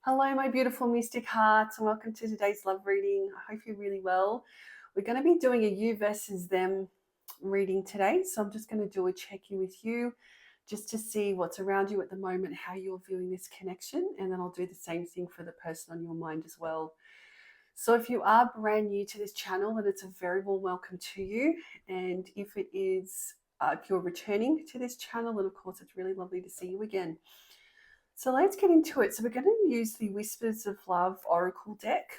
Hello, my beautiful mystic hearts, and welcome to today's love reading. I hope you're really well. We're going to be doing a you versus them reading today. So I'm just going to do a check in with you just to see what's around you at the moment, how you're viewing this connection, and then I'll do the same thing for the person on your mind as well. So if you are brand new to this channel, then it's a very warm welcome to you. And if you're returning to this channel, then of course it's really lovely to see you again. So let's get into it. So we're going to use the Whispers of Love Oracle deck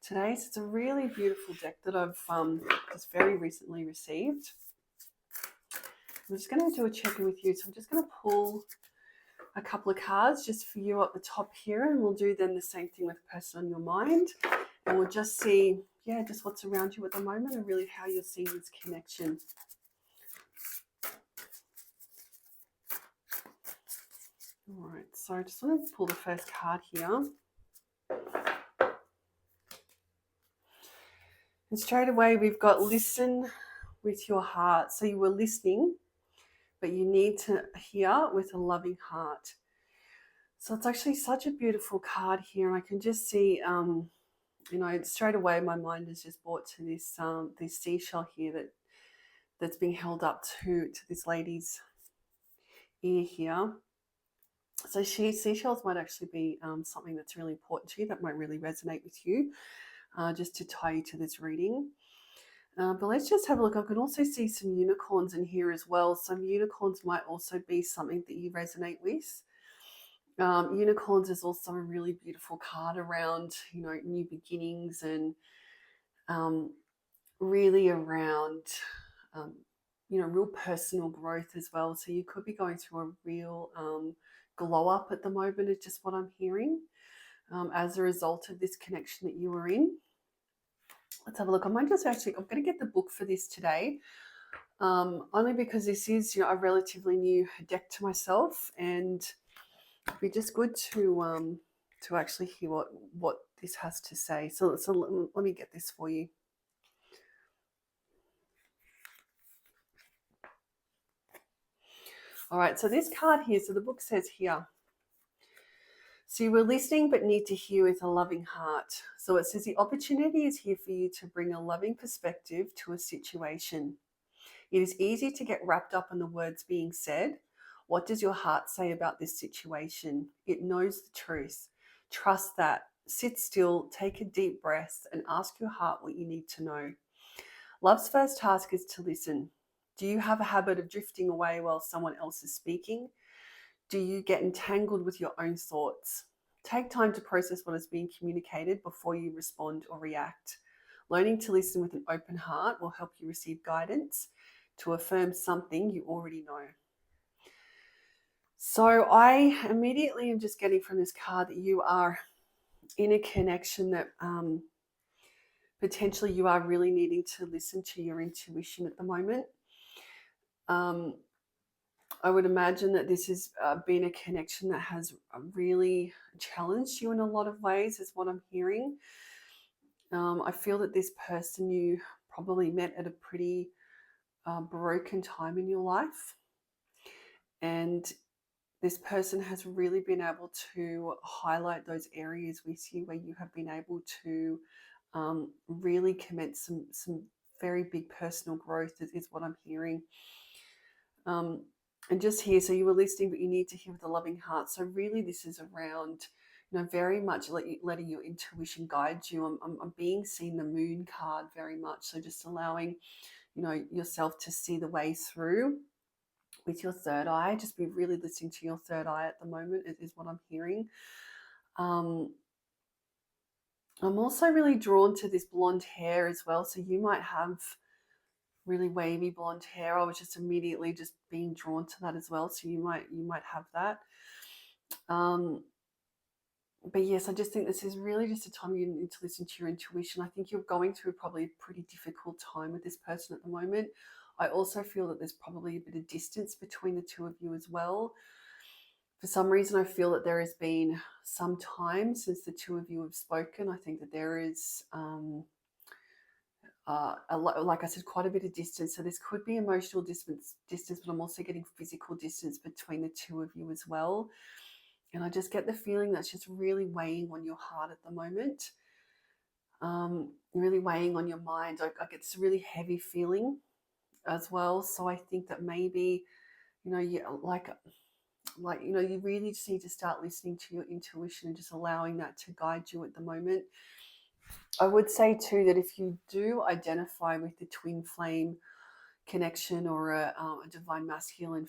today. So it's a really beautiful deck that I've just very recently received. I'm just going to do a check-in with you. So I'm just going to pull a couple of cards just for you at the top here, and we'll do then the same thing with the person on your mind. And we'll just see, just what's around you at the moment and really how you're seeing this connection. All right, so I just want to pull the first card here. And straight away, we've got listen with your heart. So you were listening, but you need to hear with a loving heart. So it's actually such a beautiful card here. And I can just see, straight away my mind is just brought to this seashell here that's being held up to this lady's ear here. So seashells might actually be something that's really important to you, that might really resonate with you, just to tie you to this reading. But let's just have a look. I can also see some unicorns in here as well. Some unicorns might also be something that you resonate with. Unicorns is also a really beautiful card around, new beginnings and really around, real personal growth as well. So you could be going through a real glow up at the moment, is just what I'm hearing, as a result of this connection that you were in. Let's have a look. I'm going to get the book for this today, only because this is, a relatively new deck to myself, and it'd be just good to actually hear what this has to say. So let me get this for you. All right, so this card here, so the book says here, so you were listening but need to hear with a loving heart. So it says the opportunity is here for you to bring a loving perspective to a situation. It is easy to get wrapped up in the words being said. What does your heart say about this situation? It knows the truth. Trust that. Sit still, take a deep breath, and ask your heart what you need to know. Love's first task is to listen. Do you have a habit of drifting away while someone else is speaking? Do you get entangled with your own thoughts? Take time to process what is being communicated before you respond or react. Learning to listen with an open heart will help you receive guidance to affirm something you already know. So I immediately am just getting from this card that you are in a connection that potentially you are really needing to listen to your intuition at the moment. I would imagine that this has been a connection that has really challenged you in a lot of ways, is what I'm hearing. I feel that this person you probably met at a pretty broken time in your life. And this person has really been able to highlight those areas with you where you have been able to really commence some very big personal growth, is what I'm hearing. And just here, so you were listening, but you need to hear with a loving heart. So really this is around, very much letting your intuition guide you. I'm being seen the moon card very much. So just allowing, yourself to see the way through with your third eye. Just be really listening to your third eye at the moment, is what I'm hearing. I'm also really drawn to this blonde hair as well. So you might have really wavy blonde hair. I was just immediately just being drawn to that as well. So you might have that. But yes, I just think this is really just a time you need to listen to your intuition. I think you're going through probably a pretty difficult time with this person at the moment. I also feel that there's probably a bit of distance between the two of you as well. For some reason, I feel that there has been some time since the two of you have spoken. I think that there is, like I said, quite a bit of distance. So this could be emotional distance, but I'm also getting physical distance between the two of you as well. And I just get the feeling that's just really weighing on your heart at the moment, really weighing on your mind. I get this really heavy feeling as well. So I think that maybe, you you really just need to start listening to your intuition and just allowing that to guide you at the moment. I would say too that if you do identify with the twin flame connection, or a divine masculine,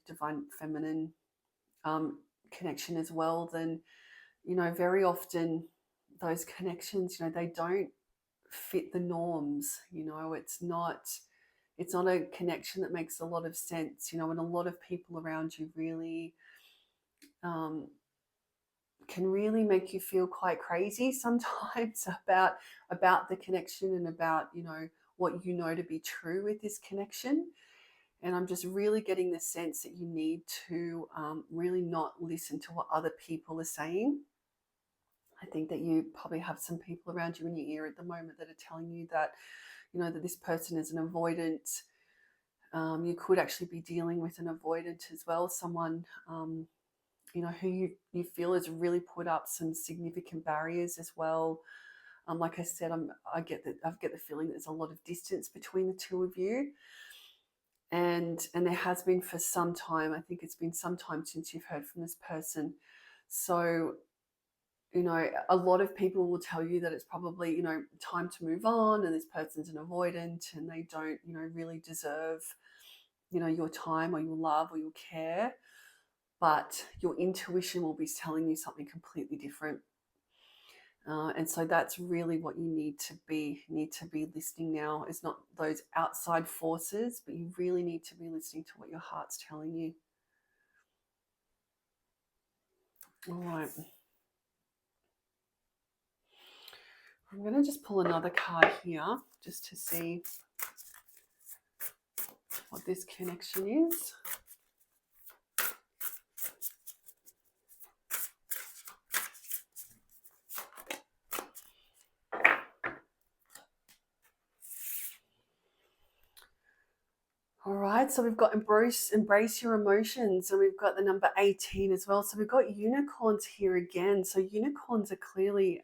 divine feminine connection as well, then very often those connections, they don't fit the norms. It's not a connection that makes a lot of sense, and a lot of people around you really um, can really make you feel quite crazy sometimes about the connection, and about what to be true with this connection. And I'm just really getting the sense that you need to really not listen to what other people are saying. I think that you probably have some people around you in your ear at the moment that are telling you that, that this person is an avoidant. You could actually be dealing with an avoidant as well, someone, who you feel has really put up some significant barriers as well. Like I said, I get the feeling there's a lot of distance between the two of you, and there has been for some time. I think it's been some time since you've heard from this person. So a lot of people will tell you that it's probably, time to move on, and this person's an avoidant, and they don't, really deserve, your time or your love or your care. But your intuition will be telling you something completely different. And so that's really what you need to be listening now. It's not those outside forces, but you really need to be listening to what your heart's telling you. All right. I'm going to just pull another card here just to see what this connection is. All right, so we've got embrace your emotions, and we've got the number 18 as well. So we've got unicorns here again. So unicorns are clearly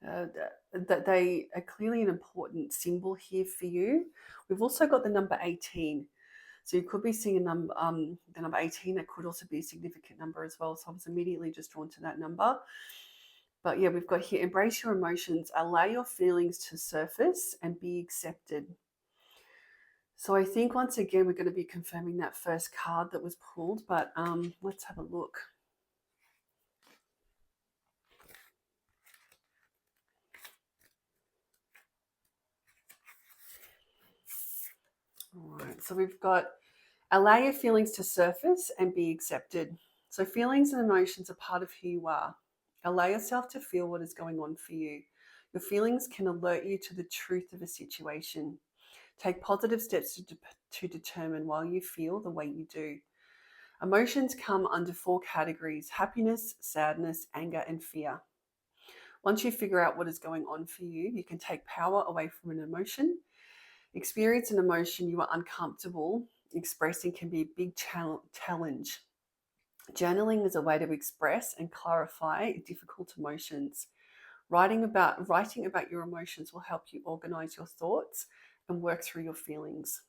that they are clearly an important symbol here for you. We've also got the number 18. So you could be seeing the number 18. That could also be a significant number as well. So I was immediately just drawn to that number. But yeah, we've got here, embrace your emotions, allow your feelings to surface and be accepted. So I think once again, we're going to be confirming that first card that was pulled, but let's have a look. All right, so we've got allow your feelings to surface and be accepted. So feelings and emotions are part of who you are. Allow yourself to feel what is going on for you. Your feelings can alert you to the truth of a situation. Take positive steps to determine why you feel the way you do. Emotions come under 4 categories: happiness, sadness, anger, and fear. Once you figure out what is going on for you, you can take power away from an emotion. Experience an emotion you are uncomfortable expressing can be a big challenge. Journaling is a way to express and clarify difficult emotions. Writing about your emotions will help you organize your thoughts and work through your feelings.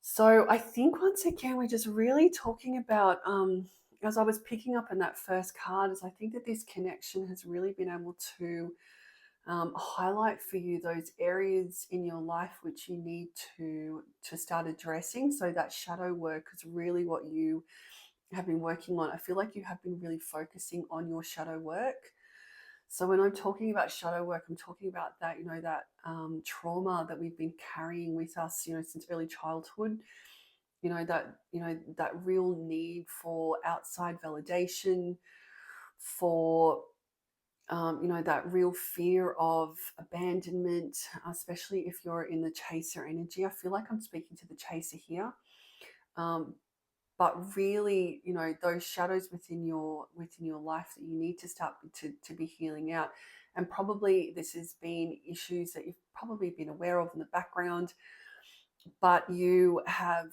So I think once again, we're just really talking about, as I was picking up in that first card, is I think that this connection has really been able to highlight for you those areas in your life which you need to start addressing. So that shadow work is really what you have been working on. I feel like you have been really focusing on your shadow work. So when I'm talking about shadow work, I'm talking about that, that trauma that we've been carrying with us, since early childhood. That real need for outside validation, for that real fear of abandonment, especially if you're in the chaser energy. I feel like I'm speaking to the chaser here. But really, those shadows within your life that you need to start to be healing out. And probably this has been issues that you've probably been aware of in the background, but you have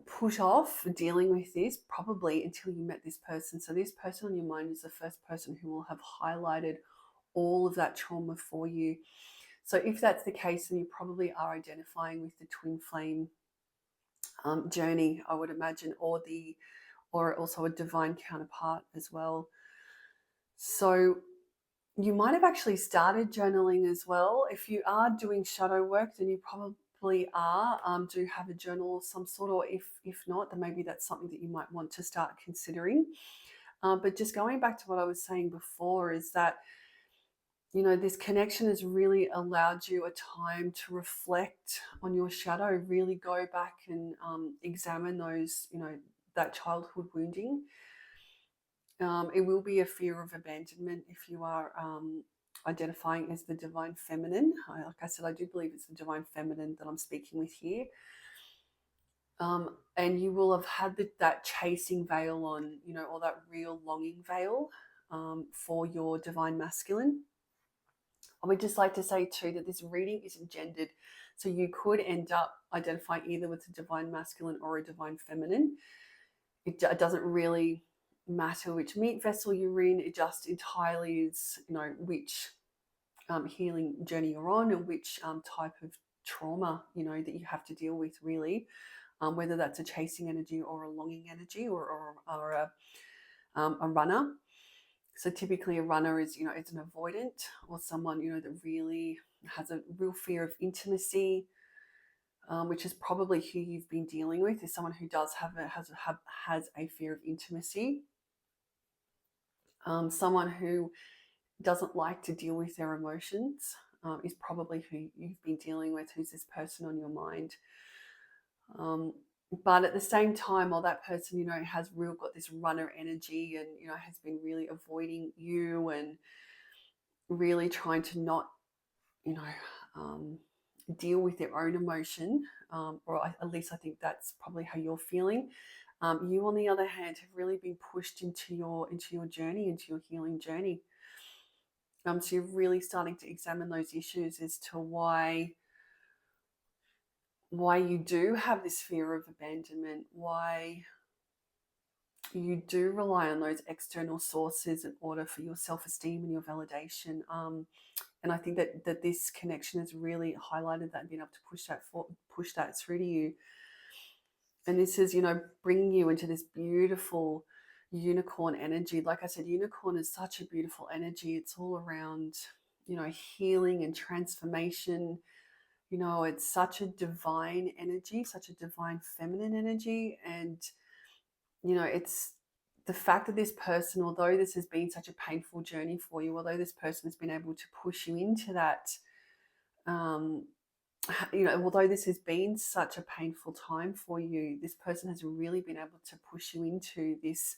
put off dealing with this probably until you met this person. So this person on your mind is the first person who will have highlighted all of that trauma for you. So if that's the case, then you probably are identifying with the twin flame journey, I would imagine, or also a divine counterpart as well. So you might have actually started journaling as well. If you are doing shadow work, then you probably are do have a journal of some sort, or if not, then maybe that's something that you might want to start considering. But just going back to what I was saying before is that, you know, this connection has really allowed you a time to reflect on your shadow, really go back and examine those, you know, that childhood wounding. It will be a fear of abandonment if you are identifying as the divine feminine. Like I said, I do believe it's the divine feminine that I'm speaking with here. And you will have had that chasing veil on, you know, or that real longing veil for your divine masculine. I would just like to say too that this reading isn't gendered. So you could end up identifying either with a divine masculine or a divine feminine. It doesn't really matter which meat vessel you're in. It just entirely is, you know, which healing journey you're on and which type of trauma, you know, that you have to deal with, really. Whether that's a chasing energy or a longing energy, or a runner. So typically a runner is, you know, it's an avoidant, or someone, you know, that really has a real fear of intimacy, which is probably who you've been dealing with, is someone who does has a fear of intimacy. Someone who doesn't like to deal with their emotions is probably who you've been dealing with, who's this person on your mind. But at the same time, while that person, you know, has got this runner energy and, you know, has been really avoiding you and really trying to not, you know, deal with their own emotion, or at least I think that's probably how you're feeling. You, on the other hand, have really been pushed into your journey, into your healing journey. So you're really starting to examine those issues as to why you do have this fear of abandonment, why you do rely on those external sources in order for your self-esteem and your validation. And I think that this connection has really highlighted that and been able to push that through to you. And this is, you know, bringing you into this beautiful unicorn energy. Like I said, unicorn is such a beautiful energy. It's all around, you know, healing and transformation. You know, it's such a divine energy, such a divine feminine energy. And, you know, it's the fact that this person, although this has been such a painful journey for you, although this person has been able to push you into that, you know, although this has been such a painful time for you, this person has really been able to push you into this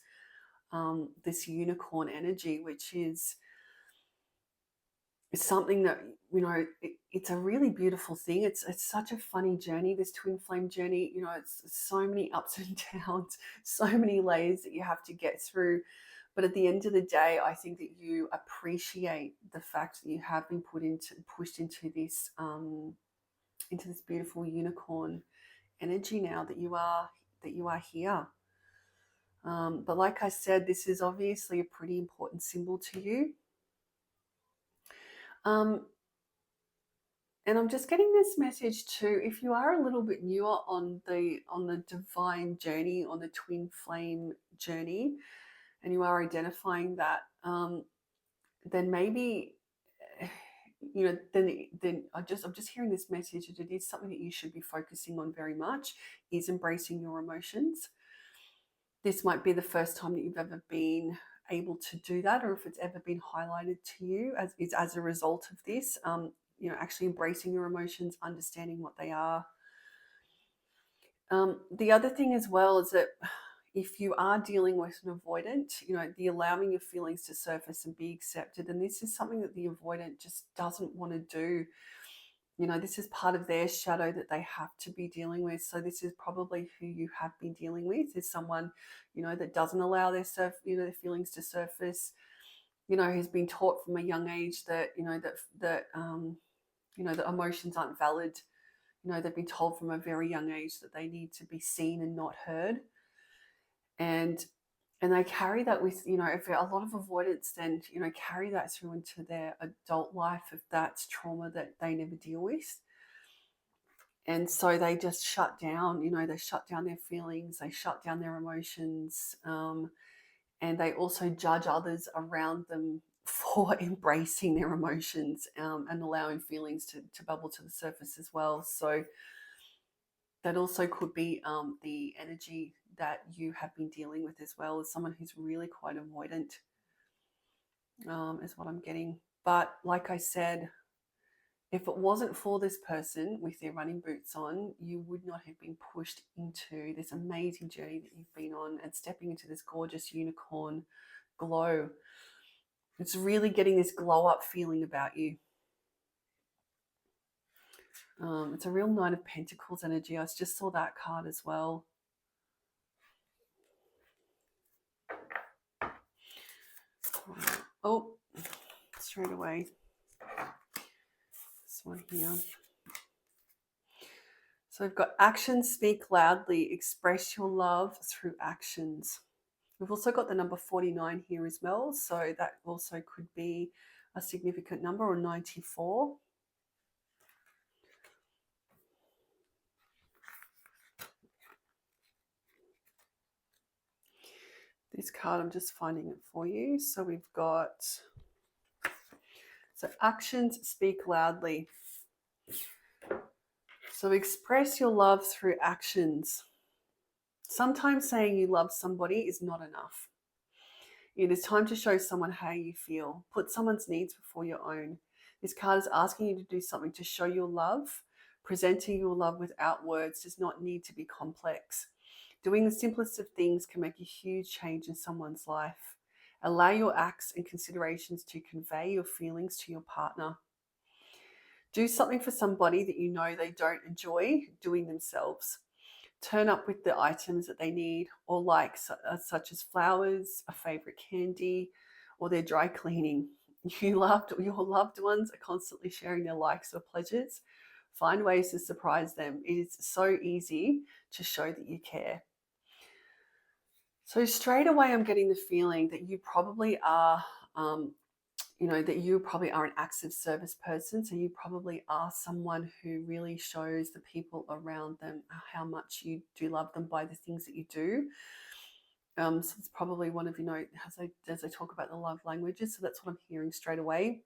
this unicorn energy, which is something that, you know, it's a really beautiful thing. It's such a funny journey, this twin flame journey. You know, it's so many ups and downs, so many layers that you have to get through. But at the end of the day, I think that you appreciate the fact that you have been pushed into this beautiful unicorn energy now that you are here. But like I said, this is obviously a pretty important symbol to you. And I'm just getting this message too. If you are a little bit newer on the divine journey, on the twin flame journey, and you are identifying that, then maybe, you know, then I'm just hearing this message that it is something that you should be focusing on very much, is embracing your emotions. This might be the first time that you've ever been able to do that, or if it's ever been highlighted to you as a result of this. You know, actually embracing your emotions, understanding what they are. The other thing as well is that if you are dealing with an avoidant, you know, the allowing your feelings to surface and be accepted, and this is something that the avoidant just doesn't want to do. You know, this is part of their shadow that they have to be dealing with. So this is probably who you have been dealing with, is someone, you know, that doesn't allow their their feelings to surface. You know, who's been taught from a young age that, you know, that emotions aren't valid. they've been told from a very young age that they need to be seen and not heard. And they carry that with, if a lot of avoidance, then, carry that through into their adult life if that's trauma that they never deal with. And so they just shut down, they shut down their feelings, they shut down their emotions, and they also judge others around them for embracing their emotions, and allowing feelings to bubble to the surface as well. So that also could be the energy that you have been dealing with as well, as someone who's really quite avoidant, is what I'm getting. But like I said, if it wasn't for this person with their running boots on, you would not have been pushed into this amazing journey that you've been on and stepping into this gorgeous unicorn glow. It's really getting this glow up feeling about you. It's a real Nine of Pentacles energy. I just saw that card as well. Oh, straight away. This one here. So we've got actions speak loudly, express your love through actions. We've also got the number 49 here as well. So that also could be a significant number, or 94. This card, I'm just finding it for you. So we've got, so actions speak loudly. So express your love through actions. Sometimes saying you love somebody is not enough. It is time to show someone how you feel. Put someone's needs before your own. This card is asking you to do something to show your love. Presenting your love without words does not need to be complex. Doing the simplest of things can make a huge change in someone's life. Allow your acts and considerations to convey your feelings to your partner. Do something for somebody that you know they don't enjoy doing themselves. Turn up with the items that they need or like, such as flowers, a favorite candy, or their dry cleaning. Your loved ones are constantly sharing their likes or pleasures. Find ways to surprise them. It is so easy to show that you care. So straight away, I'm getting the feeling that you probably are, that you probably are an acts of service person. So you probably are someone who really shows the people around them how much you do love them by the things that you do. So it's probably one of, as I talk about the love languages. So that's what I'm hearing straight away.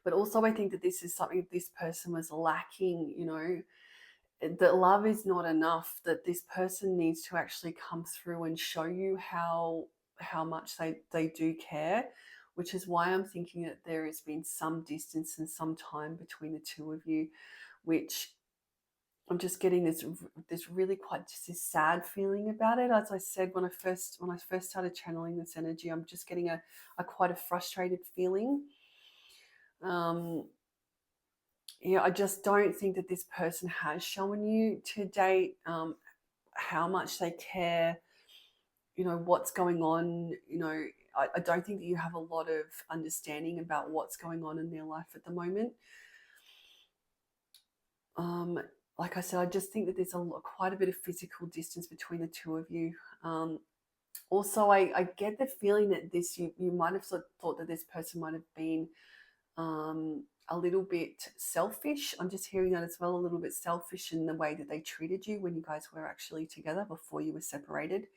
But also I think that this is something this person was lacking, that love is not enough, that this person needs to actually come through and show you how much they do care, which is why I'm thinking that there has been some distance and some time between the two of you, which I'm just getting this really quite just this sad feeling about it. As I said, when I first started channeling this energy, I'm just getting a quite a frustrated feeling. I just don't think that this person has shown you to date how much they care, what's going on. I don't think that you have a lot of understanding about what's going on in their life at the moment. Like I said, I just think that there's quite a bit of physical distance between the two of you. Also, I get the feeling that you might have sort of thought that this person might have been a little bit selfish. I'm just hearing that as well, a little bit selfish in the way that they treated you when you guys were actually together before you were separated.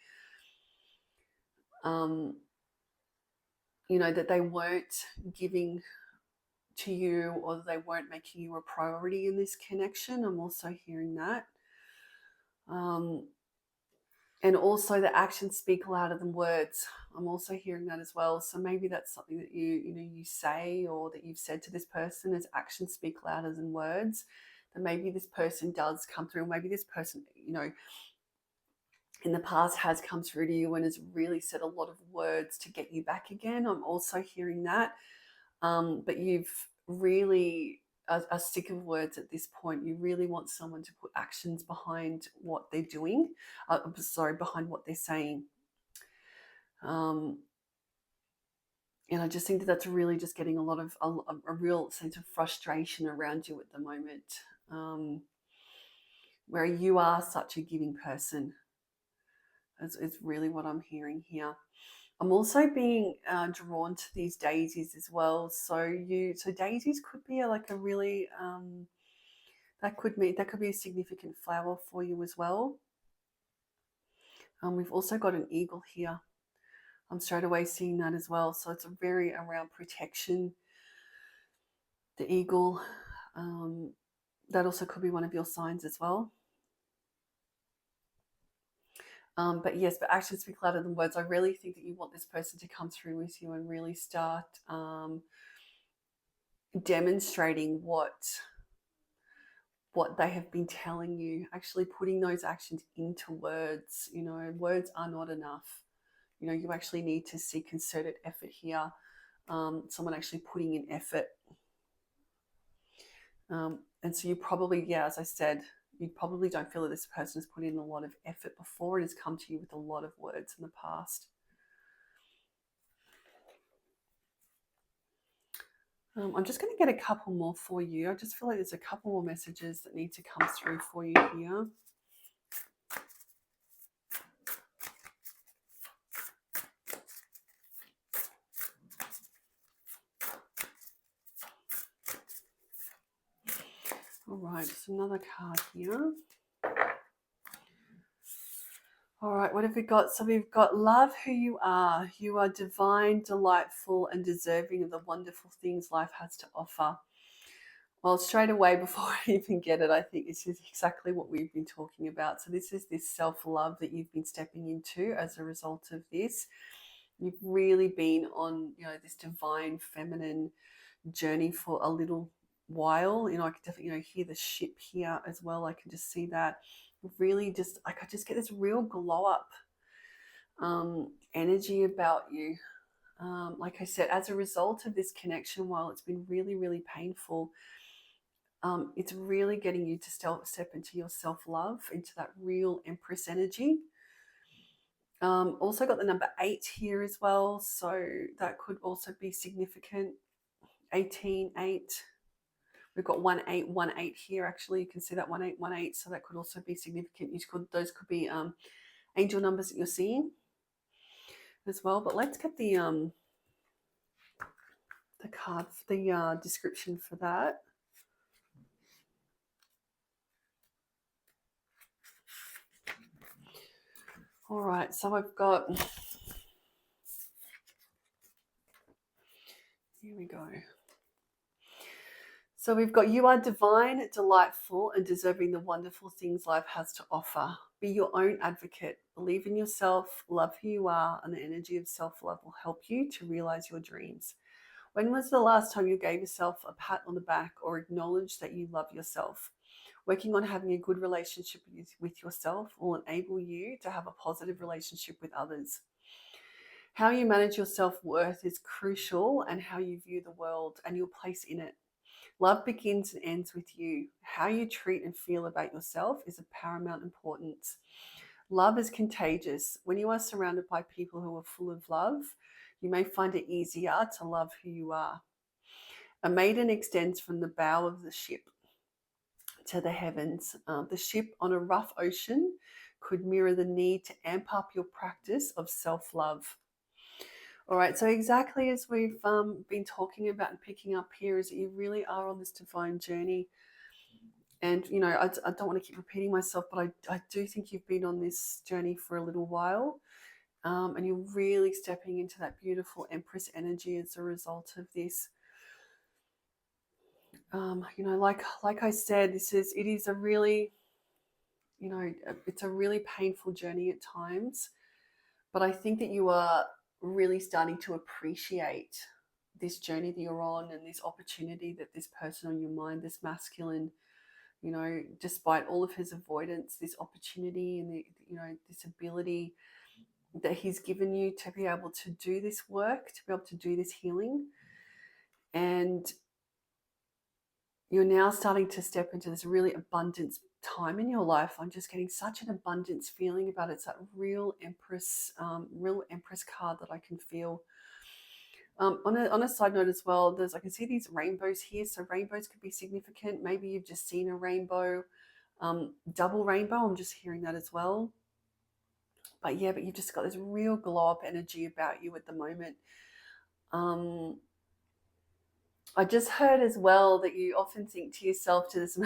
That they weren't giving to you, or they weren't making you a priority in this connection. I'm also hearing that. And also the actions speak louder than words. I'm also hearing that as well. So maybe that's something that you say, or that you've said to this person, is actions speak louder than words. That maybe this person does come through. Maybe this person, in the past has come through to you and has really said a lot of words to get you back again. I'm also hearing that. But you've really are sick of words at this point. You really want someone to put actions behind what they're doing. Behind what they're saying. And I just think that that's really just getting a lot of a real sense of frustration around you at the moment. where you are such a giving person. Is really what I'm hearing here. I'm also being drawn to these daisies as well. So daisies could be like a really that could be a significant flower for you as well. We've also got an eagle here. I'm straight away seeing that as well. So it's a very around protection. The eagle, that also could be one of your signs as well. But yes, but actions speak louder than words. I really think that you want this person to come through with you and really start demonstrating what they have been telling you, actually putting those actions into words. You know, words are not enough. You know, you actually need to see concerted effort here. Someone actually putting in effort. And so you probably, yeah, as I said, you probably don't feel that this person has put in a lot of effort before and has come to you with a lot of words in the past. I'm just going to get a couple more for you. I just feel like there's a couple more messages that need to come through for you here. All right, just another card here. All right, what have we got? So we've got love who you are. You are divine, delightful, and deserving of the wonderful things life has to offer. Well, straight away, before I even get it, I think this is exactly what we've been talking about. So this is this self-love that you've been stepping into as a result of this. You've really been on, you know, this divine feminine journey for a little while. You know, I can definitely, you know, hear the ship here as well. I can just see that. Really just, I could just get this real glow up energy about you. Like I said, as a result of this connection, while it's been really, really painful, it's really getting you to step into your self-love, into that real Empress energy. Also got the number 8 here as well, so that could also be significant. 18, 8. We've got 1818 here. Actually, you can see that 1818, so that could also be significant. Those could be angel numbers that you're seeing as well. But let's get the card, the description for that. All right, so I've got, here we go. So we've got, you are divine, delightful, and deserving the wonderful things life has to offer. Be your own advocate. Believe in yourself, love who you are, and the energy of self-love will help you to realize your dreams. When was the last time you gave yourself a pat on the back or acknowledged that you love yourself? Working on having a good relationship with yourself will enable you to have a positive relationship with others. How you manage your self-worth is crucial, and how you view the world and your place in it. Love begins and ends with you. How you treat and feel about yourself is of paramount importance. Love is contagious. When you are surrounded by people who are full of love, you may find it easier to love who you are. A maiden extends from the bow of the ship to the heavens. The ship on a rough ocean could mirror the need to amp up your practice of self-love. All right, so exactly as we've been talking about and picking up here, is that you really are on this divine journey. And, you know, I don't want to keep repeating myself, but I do think you've been on this journey for a little while. And you're really stepping into that beautiful Empress energy as a result of this. You know, like I said, it is a really, you know, it's a really painful journey at times, but I think that you are really starting to appreciate this journey that you're on and this opportunity that this person on your mind, this masculine, you know, despite all of his avoidance, this opportunity and you know, this ability that he's given you to be able to do this work, to be able to do this healing. And you're now starting to step into this really abundance time in your life. I'm just getting such an abundance feeling about it. It's that real Empress card that I can feel. On a side note as well, I can see these rainbows here. So rainbows could be significant. Maybe you've just seen a rainbow. Double rainbow, I'm just hearing that as well. But yeah, but you've just got this real glow up energy about you at the moment. I just heard as well that you often think to yourself, to this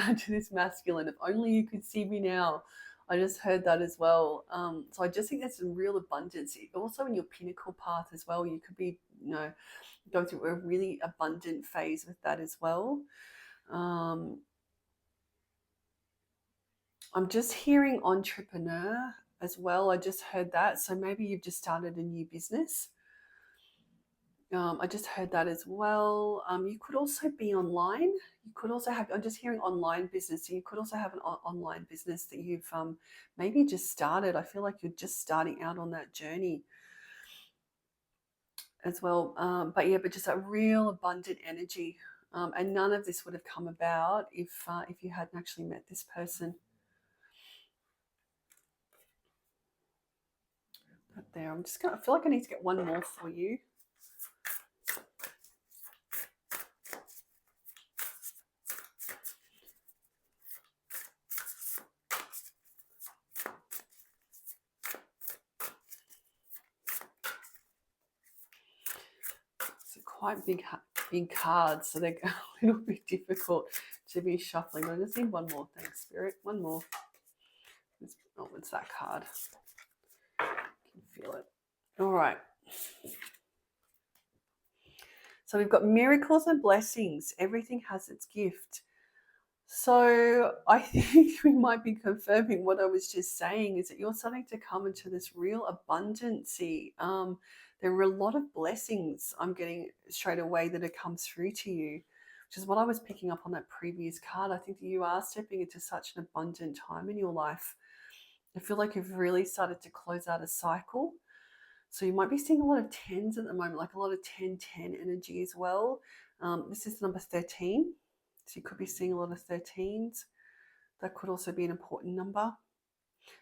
masculine, if only you could see me now. I just heard that as well. So I just think there's some real abundance. Also in your pinnacle path as well, you could be, going through a really abundant phase with that as well. I'm just hearing entrepreneur as well. I just heard that. So maybe you've just started a new business. I just heard that as well. You could also be online. You could also have, I'm just hearing online business. So you could also have an online business that you've maybe just started. I feel like you're just starting out on that journey as well. But yeah, but just a real abundant energy. And none of this would have come about if you hadn't actually met this person. But there, I feel like I need to get one more for you. Quite big cards, so they're a little bit difficult to be shuffling. I just need one more. Thanks, Spirit. One more. Oh, it's that card. I can feel it. All right. So we've got miracles and blessings. Everything has its gift. So I think we might be confirming what I was just saying, is that you're starting to come into this real abundancy. There are a lot of blessings I'm getting straight away that have come through to you, which is what I was picking up on that previous card. I think that you are stepping into such an abundant time in your life. I feel like you've really started to close out a cycle. So you might be seeing a lot of 10s at the moment, like a lot of 10-10 energy as well. This is number 13. So you could be seeing a lot of 13s. That could also be an important number. I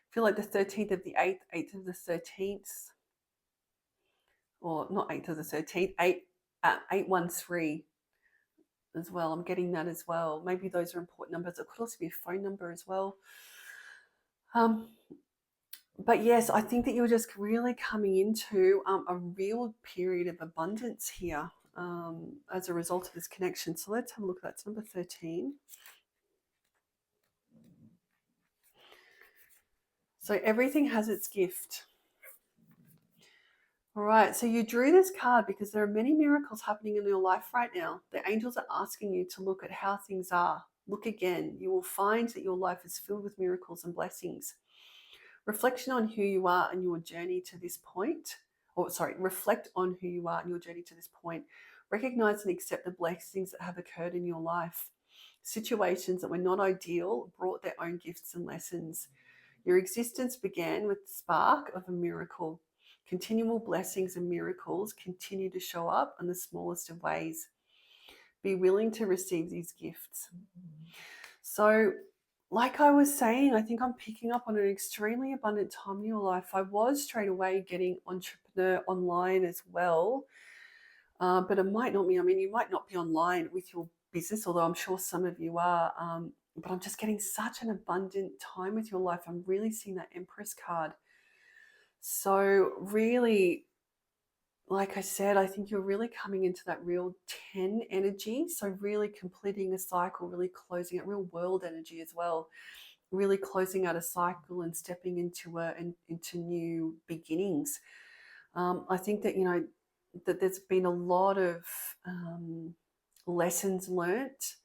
feel like the 13th of the 8th, 8th of the 13th, or not 8th of the 13th, 813 as well. I'm getting that as well. Maybe those are important numbers. It could also be a phone number as well. But yes, I think that you're just really coming into a real period of abundance here as a result of this connection. So let's have a look. That's number 13. So everything has its gift. All right, so you drew this card because there are many miracles happening in your life right now. The angels are asking you to look at how things are. Look again. You will find that your life is filled with miracles and blessings. Reflection on who you are and your journey to this point. Reflect on who you are and your journey to this point. Recognize and accept the blessings that have occurred in your life. Situations that were not ideal brought their own gifts and lessons. Your existence began with the spark of a miracle. Continual blessings and miracles continue to show up in the smallest of ways. Be willing to receive these gifts. So, like I was saying, I think I'm picking up on an extremely abundant time in your life. I was straight away getting entrepreneur online as well, but it might not be. I mean, you might not be online with your business, although I'm sure some of you are. But I'm just getting such an abundant time with your life. I'm really seeing that Empress card. So really, like I said, I think you're really coming into that real 10 energy. So really completing a cycle, really closing out, real world energy as well. Really closing out a cycle and stepping into new beginnings. I think that, that there's been a lot of lessons learnt,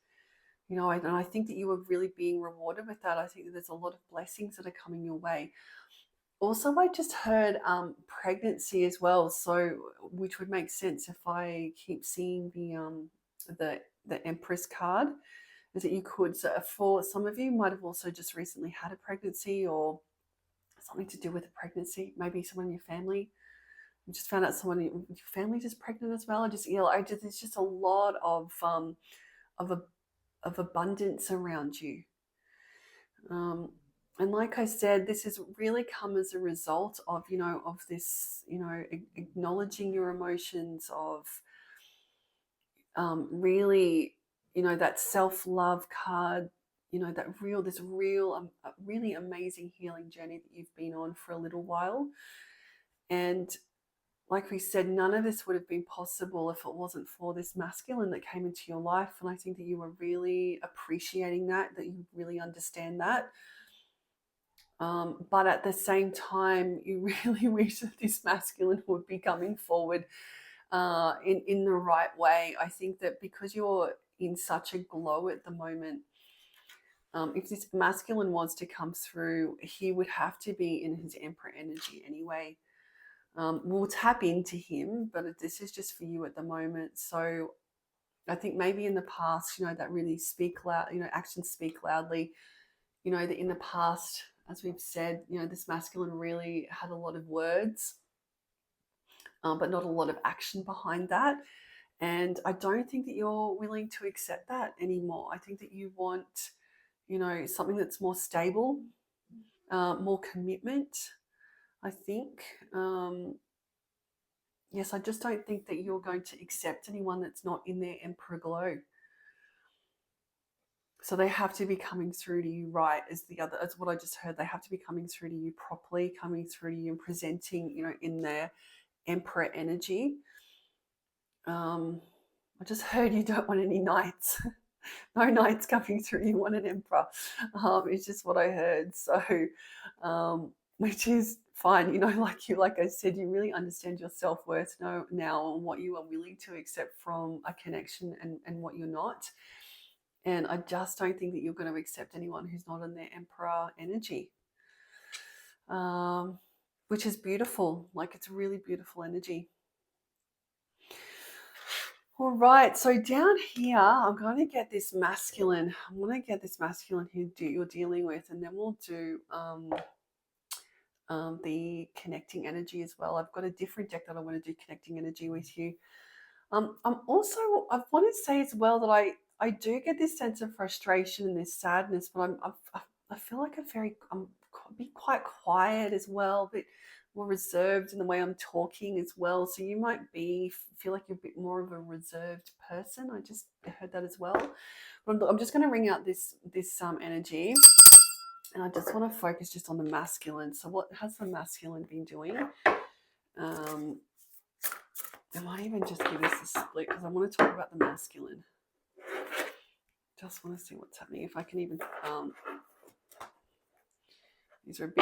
and I think that you are really being rewarded with that. I think that there's a lot of blessings that are coming your way. Also, I just heard pregnancy as well, so which would make sense if I keep seeing the Empress card, is that you could. So for some of you, might have also just recently had a pregnancy or something to do with a pregnancy. Maybe someone in your family. You just found out someone in your family just pregnant as well. There's just a lot of abundance around you. And like I said, this has really come as a result of, of this, acknowledging your emotions, of really, that self-love card, this real really amazing healing journey that you've been on for a little while. And like we said, none of this would have been possible if it wasn't for this masculine that came into your life. And I think that you were really appreciating that you really understand that. But at the same time, you really wish that this masculine would be coming forward in the right way. I think that because you're in such a glow at the moment, if this masculine was to come through, he would have to be in his Emperor energy anyway. We'll tap into him, but this is just for you at the moment. So I think maybe in the past, that really speak loud, actions speak loudly. That in the past, as we've said, this masculine really had a lot of words, but not a lot of action behind that. And I don't think that you're willing to accept that anymore. I think that you want, something that's more stable, more commitment, I think. Yes, I just don't think that you're going to accept anyone that's not in their Emperor glow. So they have to be coming through to you right as what I just heard. They have to be coming through to you properly, coming through to you and presenting, in their Emperor energy. I just heard you don't want any knights. No knights coming through, you want an Emperor. It's just what I heard. So, which is fine. Like I said, you really understand your self-worth now and what you are willing to accept from a connection and what you're not. And I just don't think that you're going to accept anyone who's not in their Emperor energy, which is beautiful. Like, it's a really beautiful energy. All right, so down here, I'm going to get this masculine. I'm going to get this masculine who you're dealing with, and then we'll do the connecting energy as well. I've got a different deck that I want to do connecting energy with you. I want to say as well that I do get this sense of frustration and this sadness, but I feel like I'm be quite quiet as well, a bit more reserved in the way I'm talking as well. So you might feel like you're a bit more of a reserved person. I just heard that as well. But I'm just going to ring out this energy, and I just want to focus just on the masculine. So what has the masculine been doing? I might even just give this a split because I want to talk about the masculine. Just want to see what's happening. If I can even, these are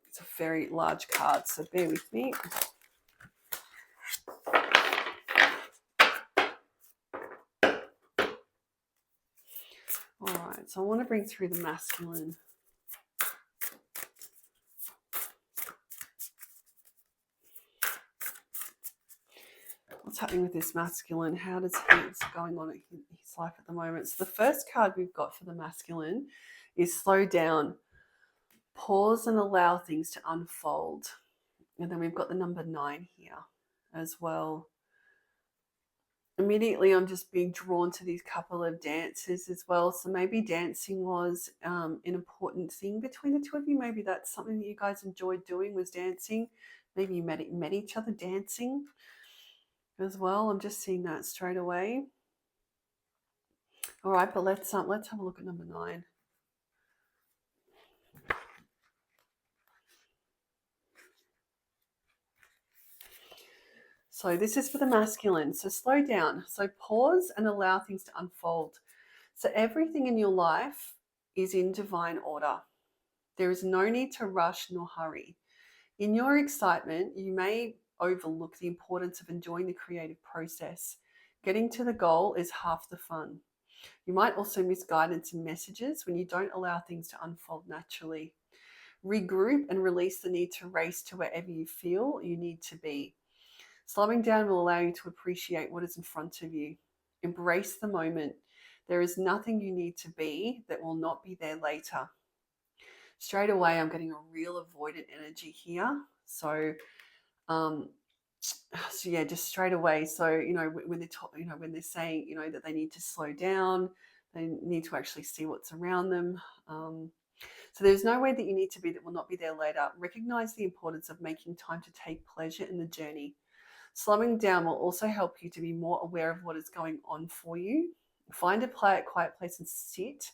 it's a very large card, so bear with me. All right, so I want to bring through the masculine. What's happening with this masculine? What's going on in his life at the moment? So the first card we've got for the masculine is slow down, pause and allow things to unfold. And then we've got the number 9 here as well. Immediately, I'm just being drawn to these couple of dances as well. So maybe dancing was an important thing between the two of you. Maybe that's something that you guys enjoyed doing, was dancing. Maybe you met each other dancing as well. I'm just seeing that straight away. All right, but let's have a look at number 9. So this is for the masculine. So slow down. So pause and allow things to unfold. So everything in your life is in divine order. There is no need to rush nor hurry. In your excitement, you may overlook the importance of enjoying the creative process. Getting to the goal is half the fun. You might also miss guidance and messages when you don't allow things to unfold naturally. Regroup and release the need to race to wherever you feel you need to be. Slowing down will allow you to appreciate what is in front of you. Embrace the moment. There is nothing you need to be that will not be there later. Straight away, I'm getting a real avoidant energy here. So yeah, just straight away. So, when they're saying, that they need to slow down, they need to actually see what's around them. So there's no way that you need to be that will not be there later. Recognize the importance of making time to take pleasure in the journey. Slowing down will also help you to be more aware of what is going on for you. Find a quiet place and sit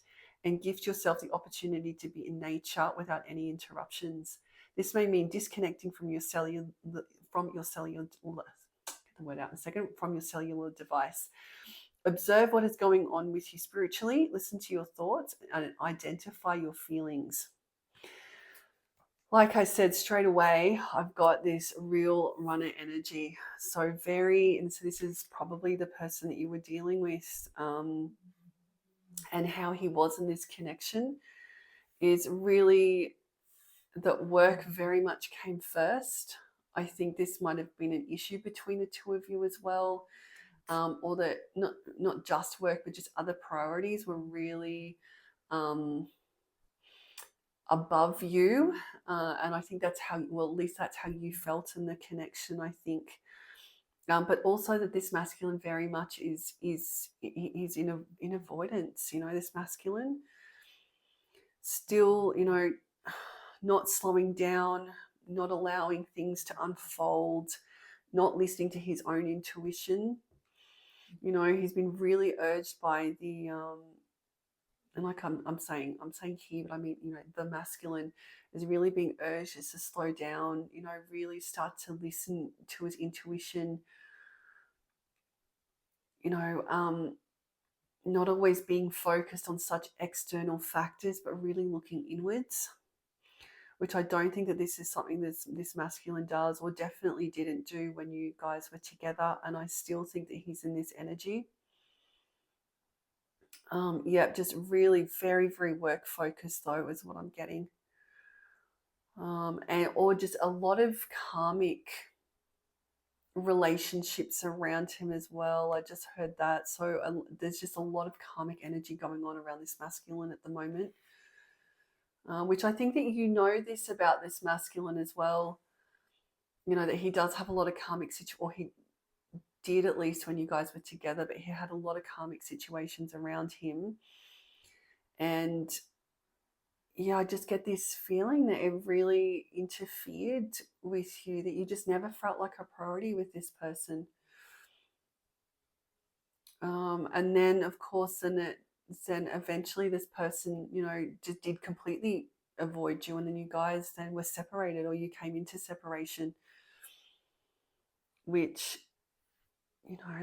and gift yourself the opportunity to be in nature without any interruptions. This may mean disconnecting from your cellular get the word out in a second, from your cellular device. Observe what is going on with you spiritually, listen to your thoughts, and identify your feelings. Like I said, straight away, I've got this real runner energy. So this is probably the person that you were dealing with, and how he was in this connection is really that work very much came first. I think this might have been an issue between the two of you as well, or that not just work, but just other priorities were really above you, and I think that's how, well, at least that's how you felt in the connection, I think. But also that this masculine very much is in avoidance. This masculine still, not slowing down, not allowing things to unfold, not listening to his own intuition. He's been really urged by the and like I'm saying here, but I mean, the masculine is really being urged is to slow down, really start to listen to his intuition, not always being focused on such external factors, but really looking inwards, which I don't think that this is something that this masculine does, or definitely didn't do when you guys were together. And I still think that he's in this energy. Just really very, very work focused though is what I'm getting. Or just a lot of karmic relationships around him as well. I just heard that. So there's just a lot of karmic energy going on around this masculine at the moment, which I think that this about this masculine as well, that he does have a lot of karmic or he did, at least when you guys were together, but he had a lot of karmic situations around him. And I just get this feeling that it really interfered with you, that you just never felt like a priority with this person. And then, of course, then eventually this person, just did completely avoid you, and then you guys then were separated, or you came into separation, which,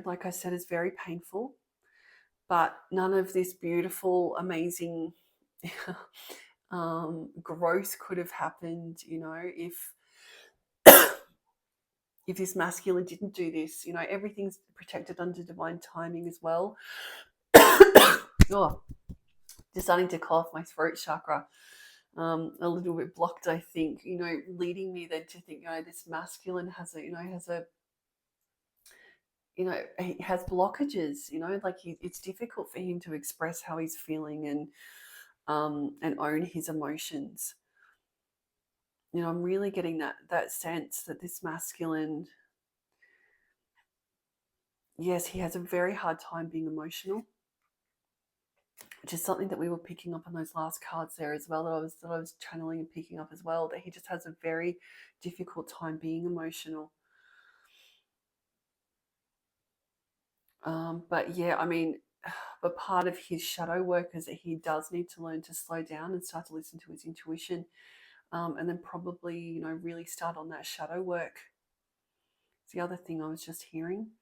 like I said, is very painful. But none of this beautiful, amazing growth could have happened, if this masculine didn't do this. Everything's protected under divine timing as well. Oh, just starting to cough, my throat chakra a little bit blocked, I think, leading me then to think, this masculine has he has blockages, like it's difficult for him to express how he's feeling and own his emotions. I'm really getting that sense that this masculine, yes, he has a very hard time being emotional, which is something that we were picking up on those last cards there as well, that I was channeling and picking up as well, that he just has a very difficult time being emotional. But yeah, I mean, but part of his shadow work is that he does need to learn to slow down and start to listen to his intuition, and then probably, really start on that shadow work. It's the other thing I was just hearing.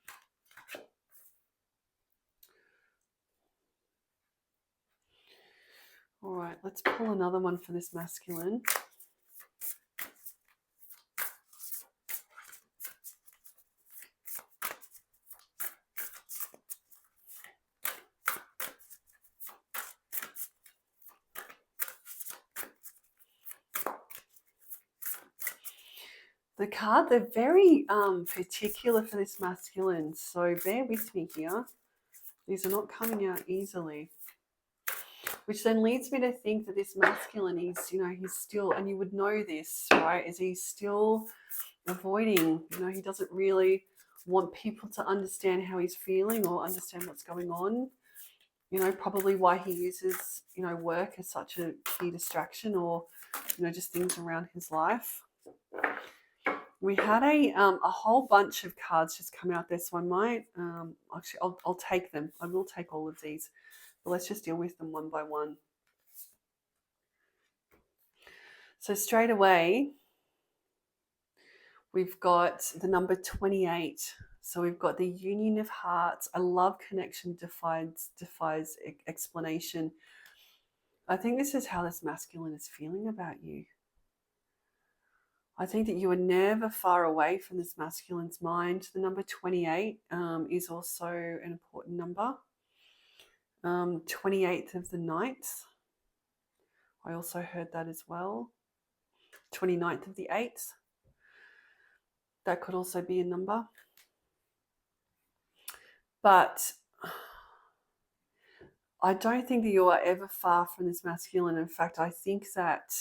All right, let's pull another one for this masculine. The card, they're very particular for this masculine, so bear with me here. These are not coming out easily. Which then leads me to think that this masculine is, he's still, and you would know this, right, is he's still avoiding, he doesn't really want people to understand how he's feeling or understand what's going on. Probably why he uses, work as such a key distraction, or, just things around his life. We had a whole bunch of cards just come out. This one might, actually, I'll take them. I will take all of these, but let's just deal with them one by one. So straight away, we've got the number 28. So we've got the union of hearts. A love connection defies explanation. I think this is how this masculine is feeling about you. I think that you are never far away from this masculine's mind. The number 28 is also an important number. 28th of the 9th. I also heard that as well. 29th of the 8th. That could also be a number. But I don't think that you are ever far from this masculine. In fact, I think that,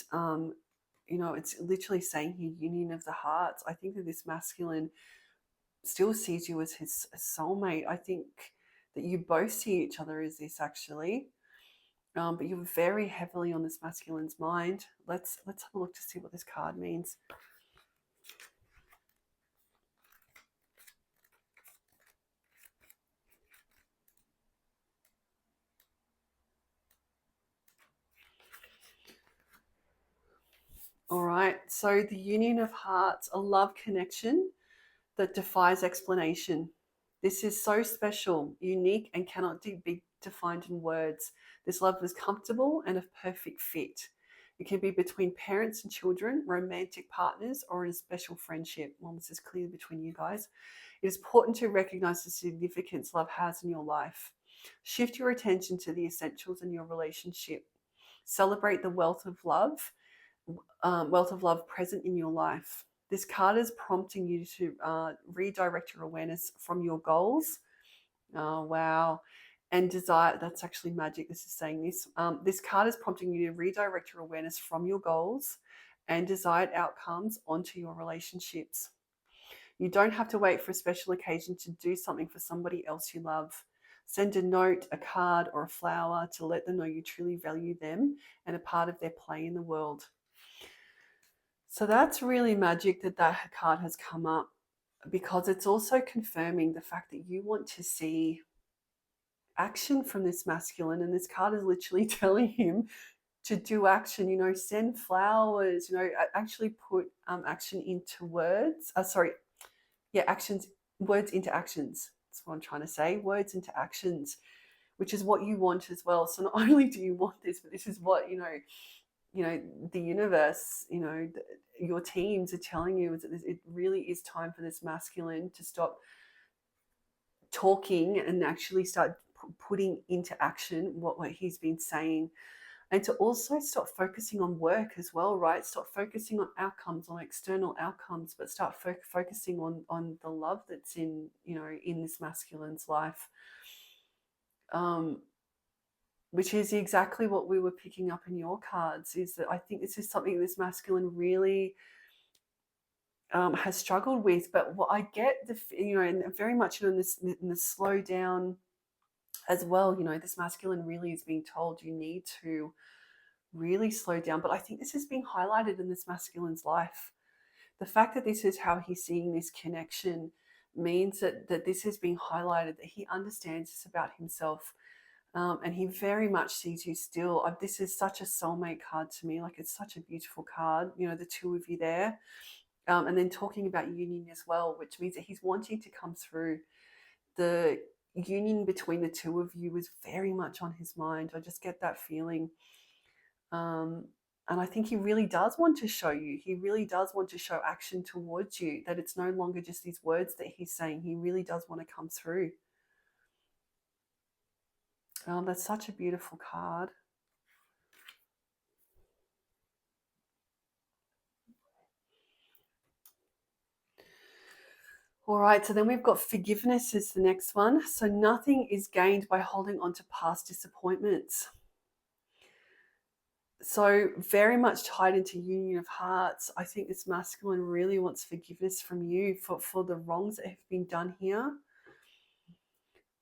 it's literally saying here, union of the hearts. I think that this masculine still sees you as his soulmate. I think that you both see each other as this, actually. But you're very heavily on this masculine's mind. Let's have a look to see what this card means. All right, so the union of hearts, a love connection that defies explanation. This is so special, unique, and cannot be defined in words. This love is comfortable and a perfect fit. It can be between parents and children, romantic partners, or in a special friendship. Well, this is clearly between you guys. It is important to recognize the significance love has in your life. Shift your attention to the essentials in your relationship. Celebrate the wealth of love present in your life. This card is prompting you to redirect your awareness from your goals. Oh, wow. And desire. That's actually magic. This is saying this. This card is prompting you to redirect your awareness from your goals and desired outcomes onto your relationships. You don't have to wait for a special occasion to do something for somebody else you love. Send a note, a card, or a flower to let them know you truly value them and a part of their play in the world. So that's really magic that card has come up, because it's also confirming the fact that you want to see action from this masculine, and this card is literally telling him to do action, send flowers, actually put action into words. Words into actions. That's what I'm trying to say. Words into actions, which is what you want as well. So not only do you want this, but this is what, the universe, your teams are telling you is that it really is time for this masculine to stop talking and actually start putting into action what he's been saying, and to also stop focusing on work as well, right? Stop focusing on outcomes, on external outcomes, but start focusing on the love that's in this masculine's life, which is exactly what we were picking up in your cards. Is that I think this is something this masculine really has struggled with. But what I get and very much in the slow down as well, this masculine really is being told you need to really slow down. But I think this is being highlighted in this masculine's life. The fact that this is how he's seeing this connection means that this is being highlighted, that he understands this about himself. And he very much sees you still. This is such a soulmate card to me. Like, it's such a beautiful card, the two of you there. And then talking about union as well, which means that he's wanting to come through. The union between the two of you is very much on his mind. I just get that feeling. And I think he really does want to show you. He really does want to show action towards you, that it's no longer just these words that he's saying. He really does want to come through. That's such a beautiful card. All right, so then we've got forgiveness is the next one. So nothing is gained by holding on to past disappointments. So very much tied into union of hearts. I think this masculine really wants forgiveness from you for the wrongs that have been done here.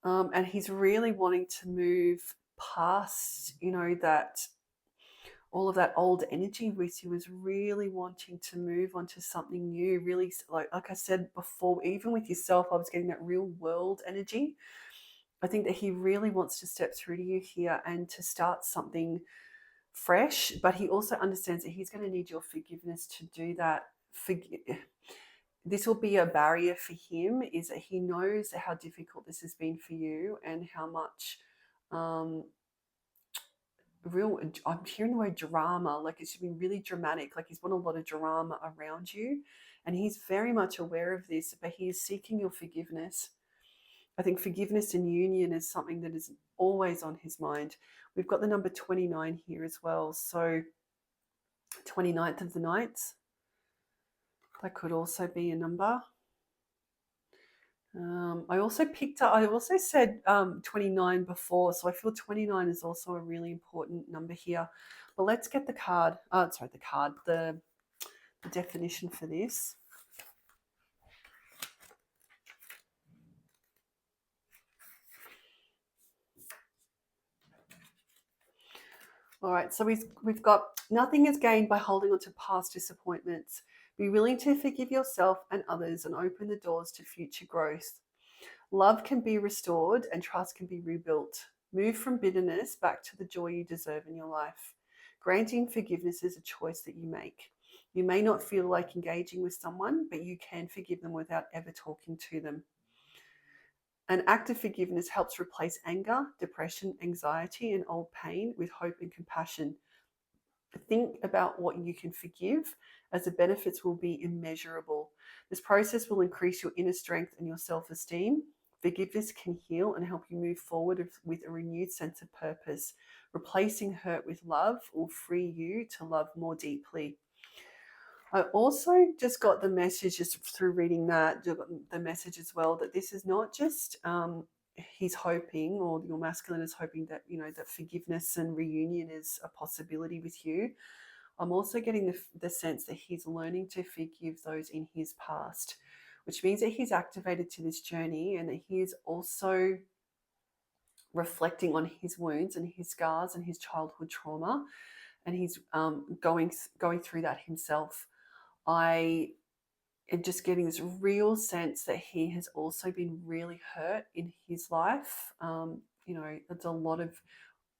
And he's really wanting to move past, that all of that old energy with you, is really wanting to move on to something new. Really, like I said before, even with yourself, I was getting that real world energy. I think that he really wants to step through to you here and to start something fresh, but he also understands that he's going to need your forgiveness to do that. This will be a barrier for him, is that he knows how difficult this has been for you and how much I'm hearing the word drama, like it's been really dramatic, like he's put a lot of drama around you, and he's very much aware of this, but he is seeking your forgiveness. I think forgiveness and union is something that is always on his mind. We've got the number 29 here as well, so 29th of the 9th, that could also be a number. I also said 29 before, so I feel 29 is also a really important number here. But let's get the definition for this. All right, so we've got nothing is gained by holding on to past disappointments. Be willing to forgive yourself and others and open the doors to future growth. Love can be restored and trust can be rebuilt. Move from bitterness back to the joy you deserve in your life. Granting forgiveness is a choice that you make. You may not feel like engaging with someone, but you can forgive them without ever talking to them. An act of forgiveness helps replace anger, depression, anxiety, and old pain with hope and compassion. Think about what you can forgive, as the benefits will be immeasurable. This process will increase your inner strength and your self-esteem. Forgiveness can heal and help you move forward with a renewed sense of purpose. Replacing hurt with love will free you to love more deeply. I also just got the message, just through reading that, the message as well, that this is not just he's hoping, or your masculine is hoping that, that forgiveness and reunion is a possibility with you. I'm also getting the sense that he's learning to forgive those in his past, which means that he's activated to this journey, and that he is also reflecting on his wounds and his scars and his childhood trauma, and he's going through that himself. I am just getting this real sense that he has also been really hurt in his life. There's a lot of,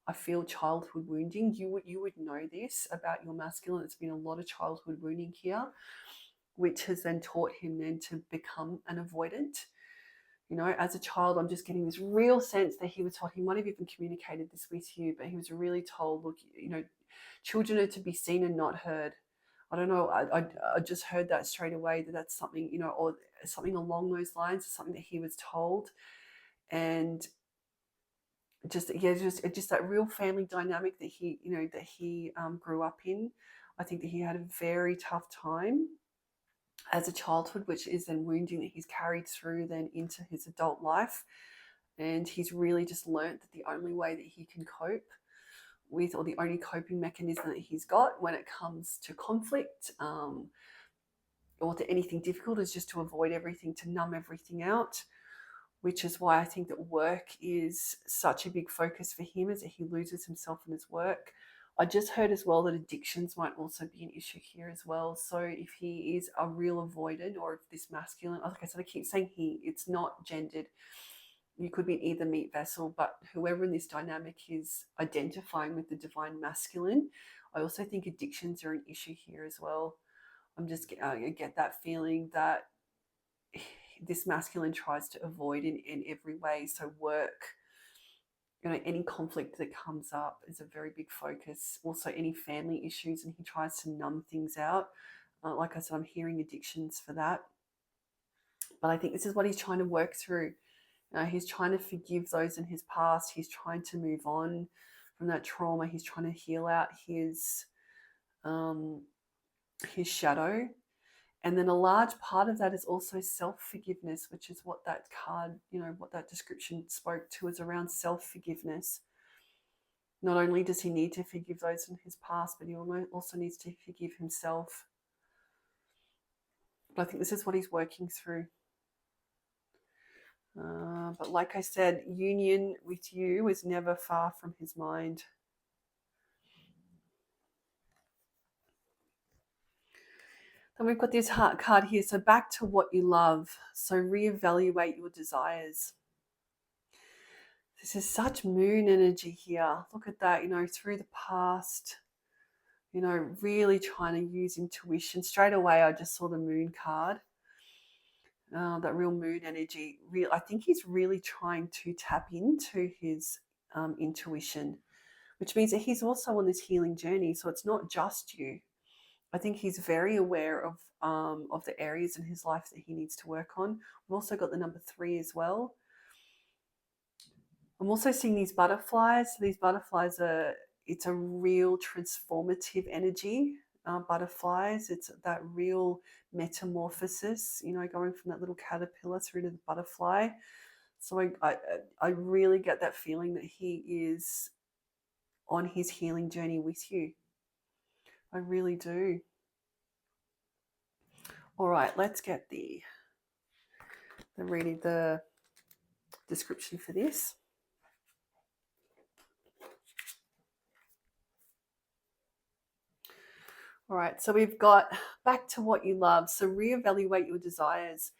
I feel, childhood wounding. You would know this about your masculine. It's been a lot of childhood wounding here, which has then taught him then to become an avoidant. As a child, I'm just getting this real sense that he was told, he might have even communicated this with you, but he was really told, look, children are to be seen and not heard. I don't know. I just heard that straight away, that's something, or something along those lines, something that he was told. And just that real family dynamic that he grew up in. I think that he had a very tough time as a childhood, which is then wounding that he's carried through then into his adult life. And he's really just learnt that the only way that he can cope with, or the only coping mechanism that he's got when it comes to conflict or to anything difficult, is just to avoid everything, to numb everything out, which is why I think that work is such a big focus for him, is that he loses himself in his work. I just heard as well that addictions might also be an issue here as well. So if he is a real avoidant, or if this masculine, like I said, I keep saying it's not gendered. You could be either meat vessel, but whoever in this dynamic is identifying with the divine masculine, I also think addictions are an issue here as well. I get that feeling that this masculine tries to avoid in every way. So work, any conflict that comes up is a very big focus. Also any family issues, and he tries to numb things out. Like I said, I'm hearing addictions for that. But I think this is what he's trying to work through. He's trying to forgive those in his past. He's trying to move on from that trauma. He's trying to heal out his shadow. And then a large part of that is also self-forgiveness, which is what that card, what that description spoke to, is around self-forgiveness. Not only does he need to forgive those in his past, but he also needs to forgive himself. But I think this is what he's working through. But like I said, union with you is never far from his mind. Then we've got this heart card here. So back to what you love. So reevaluate your desires. This is such moon energy here. Look at that, through the past, really trying to use intuition. Straight away, I just saw the moon card. That real moon energy. I think he's really trying to tap into his intuition, which means that he's also on this healing journey. So it's not just you. I think he's very aware of the areas in his life that he needs to work on. We've also got the number 3 as well. I'm also seeing these butterflies. These butterflies it's a real transformative energy. Butterflies, it's that real metamorphosis, going from that little caterpillar through to the butterfly. So I really get that feeling that he is on his healing journey with you. I really do. All right, let's get the description for this. All right, so we've got back to what you love. So reevaluate your desires.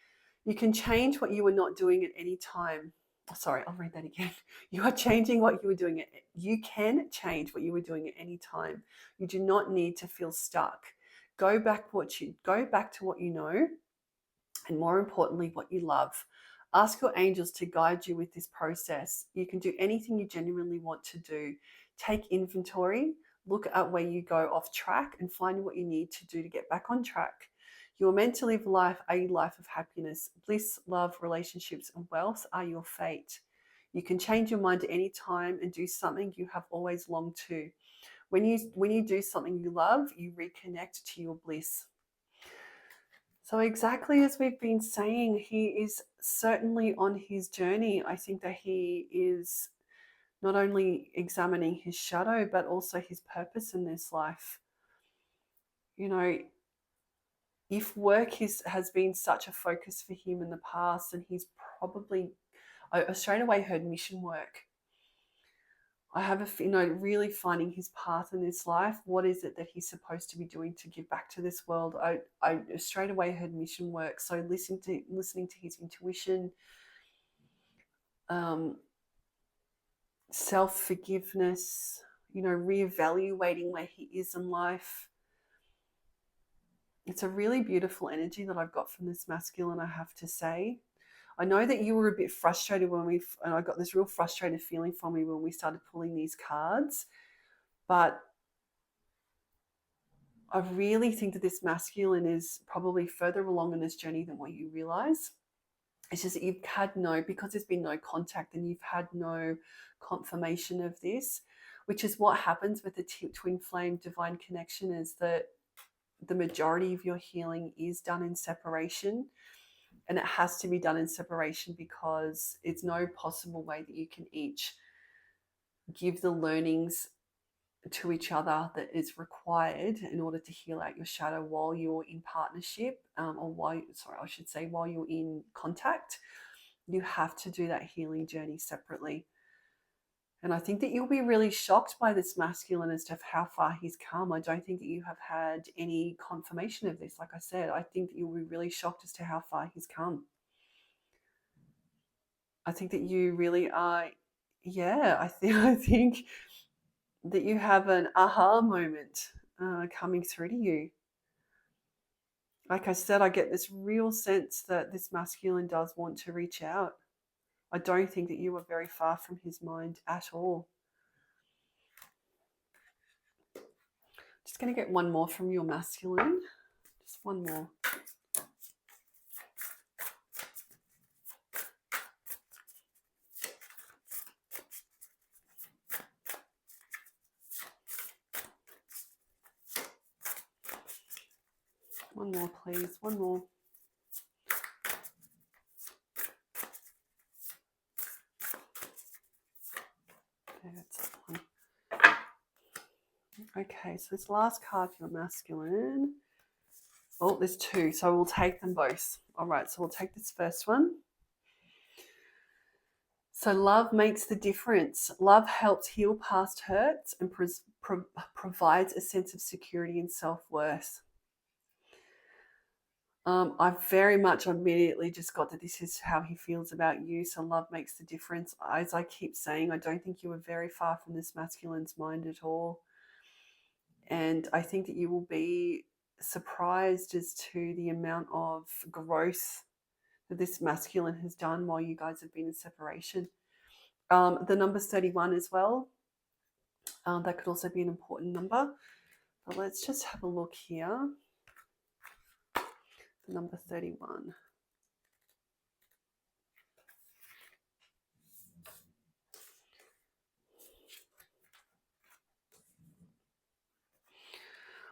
You can change what you were not doing at any time. Sorry, I'll read that again. You are changing what you were doing. You can change what you were doing at any time. You do not need to feel stuck. Go back to what you know, and more importantly, what you love. Ask your angels to guide you with this process. You can do anything you genuinely want to do. Take inventory, look at where you go off track, and find what you need to do to get back on track. You are meant to live a life of happiness. Bliss, love, relationships, and wealth are your fate. You can change your mind at any time and do something you have always longed to. When you do something you love, you reconnect to your bliss. So exactly as we've been saying, he is certainly on his journey. I think that he is not only examining his shadow, but also his purpose in this life. If work has been such a focus for him in the past, and he's probably, I straight away heard mission work. I have really finding his path in this life. What is it that he's supposed to be doing to give back to this world? I straight away heard mission work. So listening to his intuition, self-forgiveness, reevaluating where he is in life. It's a really beautiful energy that I've got from this masculine, I have to say. I know that you were a bit frustrated and I got this real frustrated feeling from you when we started pulling these cards, but I really think that this masculine is probably further along in this journey than what you realize. It's just that you've had because there's been no contact and you've had no confirmation of this, which is what happens with the twin flame divine connection, is that the majority of your healing is done in separation. And it has to be done in separation because it's no possible way that you can each give the learnings to each other that is required in order to heal out your shadow while you're in partnership, while you're in contact. You have to do that healing journey separately. And I think that you'll be really shocked by this masculine as to how far he's come. I don't think that you have had any confirmation of this. Like I said, I think that you'll be really shocked as to how far he's come. I think that you really are, I think that you have an aha moment coming through to you. Like I said, I get this real sense that this masculine does want to reach out. I don't think that you are very far from his mind at all. Just going to get one more from your masculine. Just one more. One more, please. One more. Okay, that's that one. Okay, so this last card for your masculine. Oh, there's 2, so we'll take them both. All right, so we'll take this first one. So love makes the difference. Love helps heal past hurts and provides a sense of security and self-worth. I very much immediately just got that this is how he feels about you. So love makes the difference. As I keep saying, I don't think you are very far from this masculine's mind at all. And I think that you will be surprised as to the amount of growth that this masculine has done while you guys have been in separation. The number's 31 as well. That could also be an important number. But let's just have a look here. The number 31.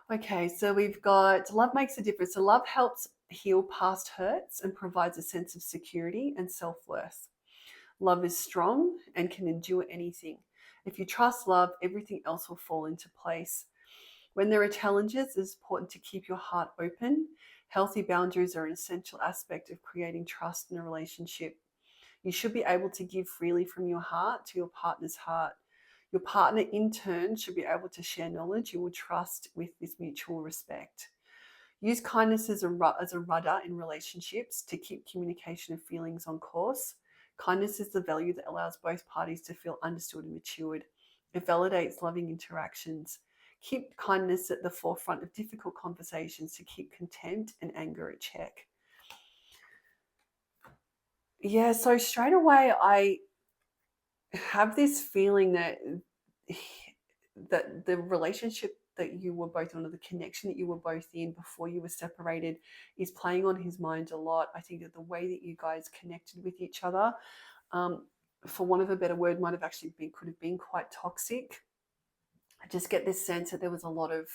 Okay, so we've got love makes a difference. So love helps heal past hurts and provides a sense of security and self-worth. Love is strong and can endure anything. If you trust love, everything else will fall into place. When there are challenges, it's important to keep your heart open. Healthy boundaries are an essential aspect of creating trust in a relationship. You should be able to give freely from your heart to your partner's heart. Your partner, in turn, should be able to share knowledge you will trust with this mutual respect. Use kindness as a rudder in relationships to keep communication and feelings on course. Kindness is the value that allows both parties to feel understood and matured. It validates loving interactions. Keep kindness at the forefront of difficult conversations to keep contempt and anger at check. Yeah, so straight away I have this feeling that the relationship that you were both on, or the connection that you were both in before you were separated, is playing on his mind a lot. I think that the way that you guys connected with each other, for want of a better word, might have actually been, could have been quite toxic. I just get this sense that there was a lot of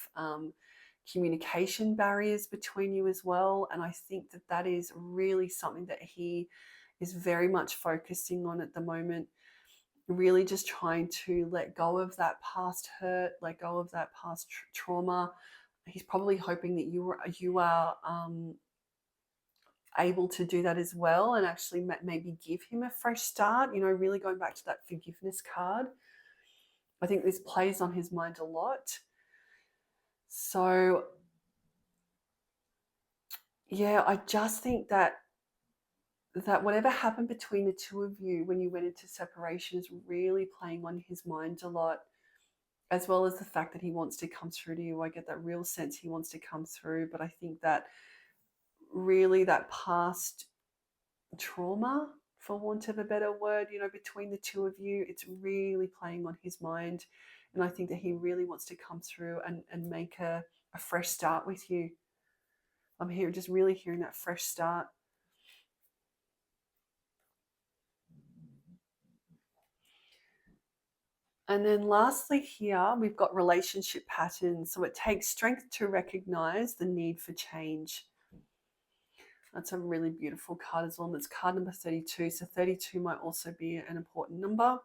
communication barriers between you as well, and I think that that is really something that he is very much focusing on at the moment. Really just trying to let go of that past hurt, let go of that past trauma. He's probably hoping that you are able to do that as well, and actually maybe give him a fresh start. You know, really going back to that forgiveness card. I think this plays on his mind a lot. So yeah, I just think that whatever happened between the two of you when you went into separation is really playing on his mind a lot, as well as the fact that he wants to come through to you. I get that real sense he wants to come through, but I think that really that past trauma, for want of a better word, you know, between the two of you, it's really playing on his mind. And I think that he really wants to come through and make a fresh start with you. I'm here just really hearing that fresh start. And then lastly here, we've got relationship patterns. So it takes strength to recognize the need for change. That's a really beautiful card as well. And it's card number 32. So 32 might also be an important number.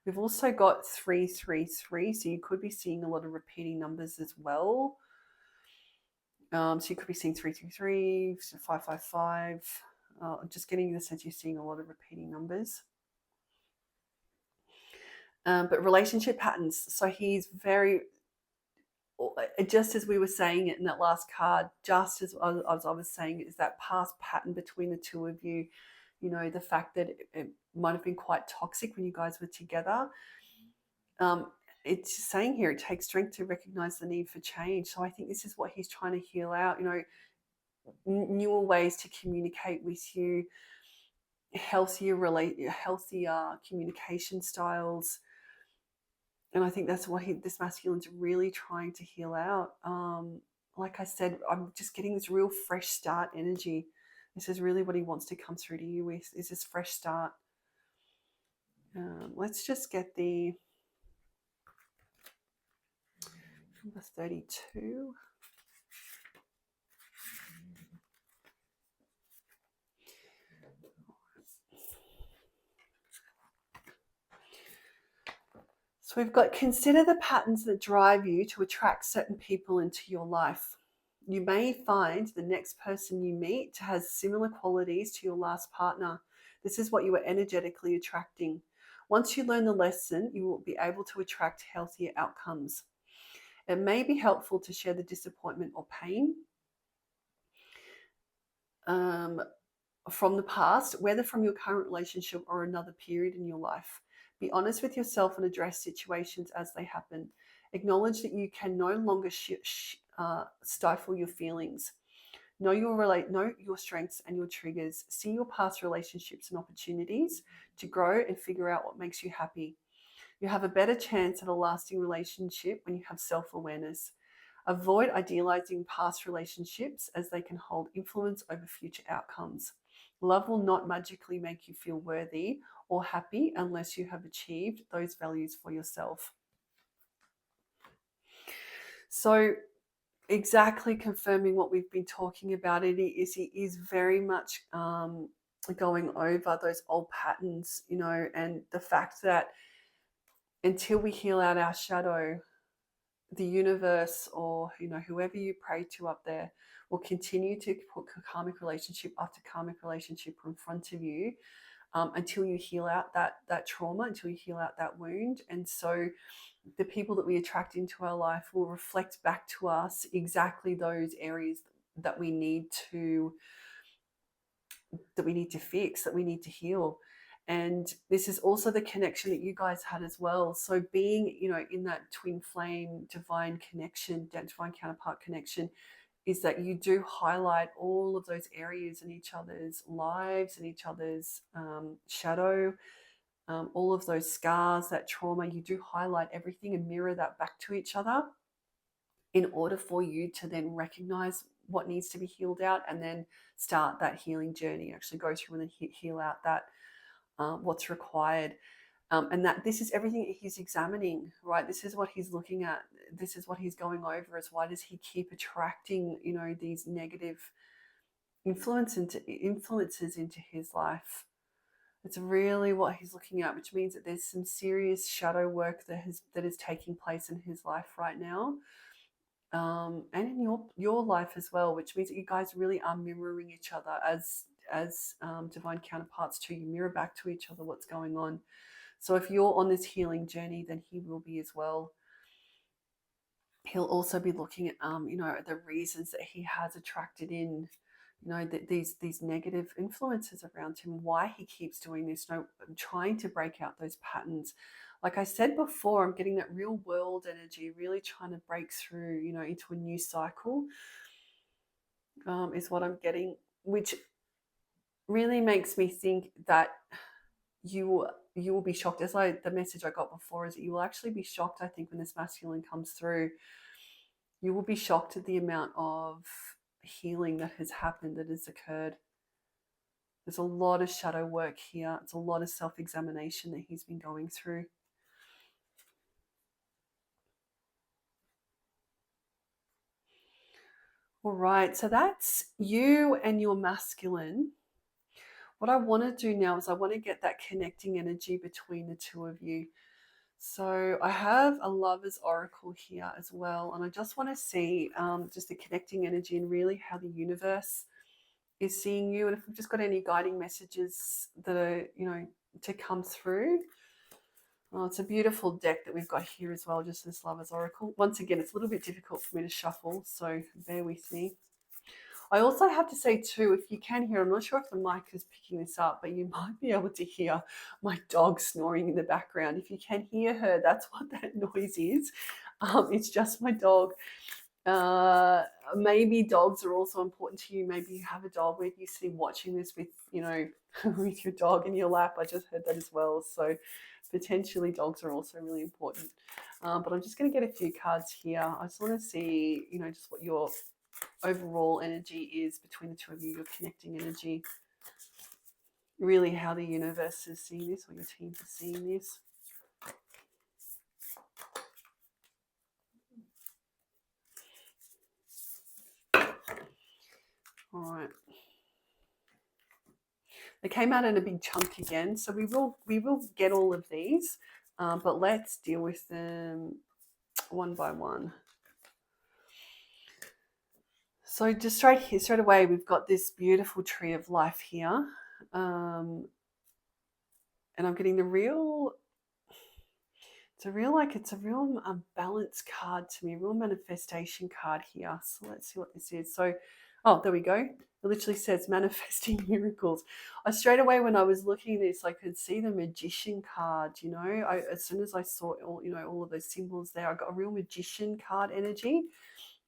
We've also got 333. So you could be seeing a lot of repeating numbers as well. So you could be seeing 333, 555. Just getting the sense you're seeing a lot of repeating numbers. But relationship patterns. So he's very, just as we were saying it in that last card, just as I was saying, is that past pattern between the two of you. You know, the fact that it might have been quite toxic when you guys were together. It's saying here it takes strength to recognize the need for change. So I think this is what he's trying to heal out. You know, newer ways to communicate with you, healthier communication styles. And I think that's what this masculine's really trying to heal out. Like I said, I'm just getting this real fresh start energy. This is really what he wants to come through to you with, is this fresh start. Let's just get the number 32. So we've got, consider the patterns that drive you to attract certain people into your life. You may find the next person you meet has similar qualities to your last partner. This is what you are energetically attracting. Once you learn the lesson, you will be able to attract healthier outcomes. It may be helpful to share the disappointment or pain um, from the past, whether from your current relationship or another period in your life. Be honest with yourself and address situations as they happen. Acknowledge that you can no longer stifle your feelings. Know your strengths and your triggers. See your past relationships and opportunities to grow and figure out what makes you happy. You have a better chance at a lasting relationship when you have self-awareness. Avoid idealizing past relationships as they can hold influence over future outcomes. Love will not magically make you feel worthy or happy unless you have achieved those values for yourself. So, exactly confirming what we've been talking about, it is very much going over those old patterns, and the fact that until we heal out our shadow, the universe, or whoever you pray to up there, will continue to put karmic relationship after karmic relationship in front of you, until you heal out that trauma, until you heal out that wound. And so the people that we attract into our life will reflect back to us exactly those areas that we need to fix, that we need to heal. And this is also the connection that you guys had as well. So being, in that twin flame divine connection, that divine counterpart connection, is that you do highlight all of those areas in each other's lives and each other's shadow, all of those scars, that trauma. You do highlight everything and mirror that back to each other in order for you to then recognize what needs to be healed out, and then start that healing journey, actually go through and then heal out that what's required. And that this is everything he's examining, right? This is what he's looking at. This is what he's going over, is why does he keep attracting, these negative influences into his life. It's really what he's looking at, which means that there's some serious shadow work that is taking place in his life right now, and in your life as well, which means that you guys really are mirroring each other as divine counterparts too. You mirror back to each other what's going on. So if you're on this healing journey, then he will be as well. He'll also be looking at the reasons that he has attracted in, these negative influences around him, why he keeps doing this, trying to break out those patterns. Like I said before, I'm getting that real world energy, really trying to break through, into a new cycle, is what I'm getting, which really makes me think that you will be shocked. The message I got before is that you will actually be shocked, I think, when this masculine comes through. You will be shocked at the amount of healing that has happened, that has occurred. There's a lot of shadow work here. It's a lot of self-examination that he's been going through. All right, so that's you and your masculine. What I want to do now is I want to get that connecting energy between the two of you. So I have a lover's oracle here as well, and I just want to see just the connecting energy and really how the universe is seeing you, and if we've just got any guiding messages that are, to come through. Oh, it's a beautiful deck that we've got here as well, just this lover's oracle. Once again, it's a little bit difficult for me to shuffle, so bear with me. I also have to say too, if you can hear, I'm not sure if the mic is picking this up, but you might be able to hear my dog snoring in the background. If you can hear her, that's what that noise is. It's just my dog. Maybe dogs are also important to you. Maybe you have a dog where you see watching this with, with your dog in your lap. I just heard that as well. So potentially dogs are also really important. But I'm just going to get a few cards here. I just want to see, just what your overall energy is between the two of you, your connecting energy. Really how the universe is seeing this, or your teams are seeing this. All right. They came out in a big chunk again, so we will get all of these, but let's deal with them one by one. So just straight away, we've got this beautiful tree of life here, and I'm getting the real. It's a real balance card to me, a real manifestation card here. So let's see what this is. So Oh, there we go. It literally says manifesting miracles. I straight away when I was looking at this, I could see the magician card. As soon as I saw all of those symbols there, I got a real magician card energy.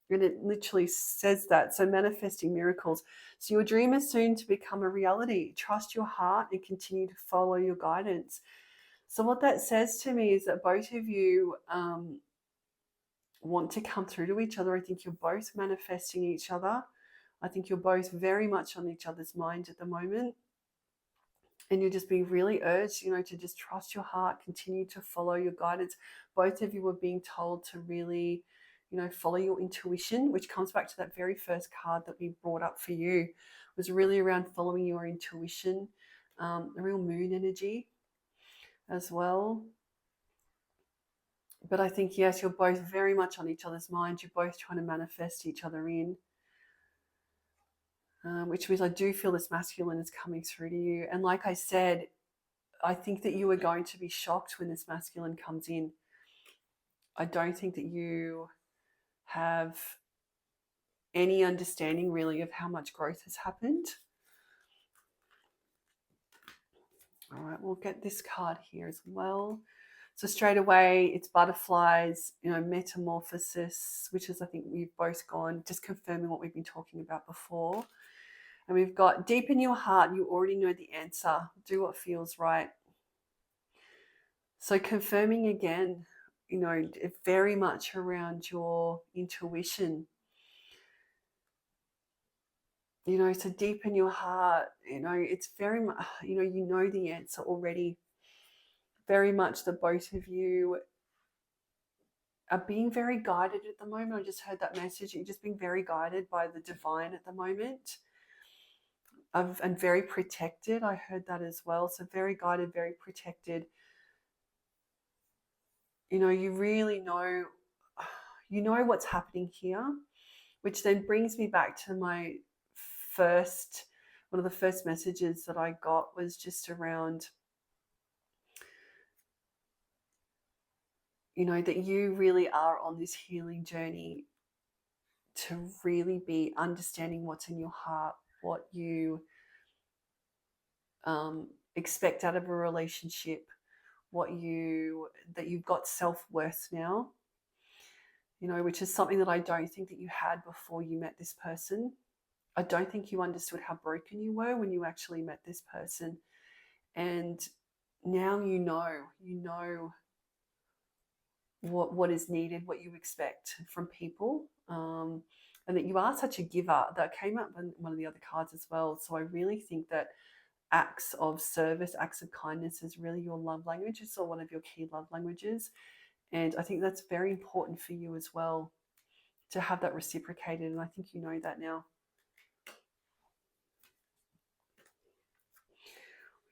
And it literally says that. So manifesting miracles. So your dream is soon to become a reality. Trust your heart and continue to follow your guidance. So what that says to me is that both of you want to come through to each other. I think you're both manifesting each other. I think you're both very much on each other's mind at the moment. And you're just being really urged, to just trust your heart, continue to follow your guidance. Both of you are being told to really, follow your intuition, which comes back to that very first card that we brought up for you. It was really around following your intuition, a real moon energy as well. But I think, yes, you're both very much on each other's mind. You're both trying to manifest each other in. Which means I do feel this masculine is coming through to you. And like I said, I think that you are going to be shocked when this masculine comes in. I don't think that you have any understanding really of how much growth has happened. All right, we'll get this card here as well. So straight away, it's butterflies, metamorphosis, which is, I think we've both gone, just confirming what we've been talking about before. And we've got deep in your heart, you already know the answer. Do what feels right. So confirming again, very much around your intuition. So deep in your heart, it's very much, you know the answer already. Very much that both of you are being very guided at the moment. I just heard that message. You're just being very guided by the divine at the moment. And very protected. I heard that as well. So very guided, very protected. You really know what's happening here, which then brings me back to one of the first messages that I got was just around, that you really are on this healing journey to really be understanding what's in your heart, what you expect out of a relationship, that you've got self-worth now, which is something that I don't think that you had before you met this person. I don't think you understood how broken you were when you actually met this person. And now you know what is needed, what you expect from people, and that you are such a giver. That came up in one of the other cards as well. So I really think that acts of service, acts of kindness is really your love language. It's one of your key love languages. And I think that's very important for you as well, to have that reciprocated. And I think you know that now.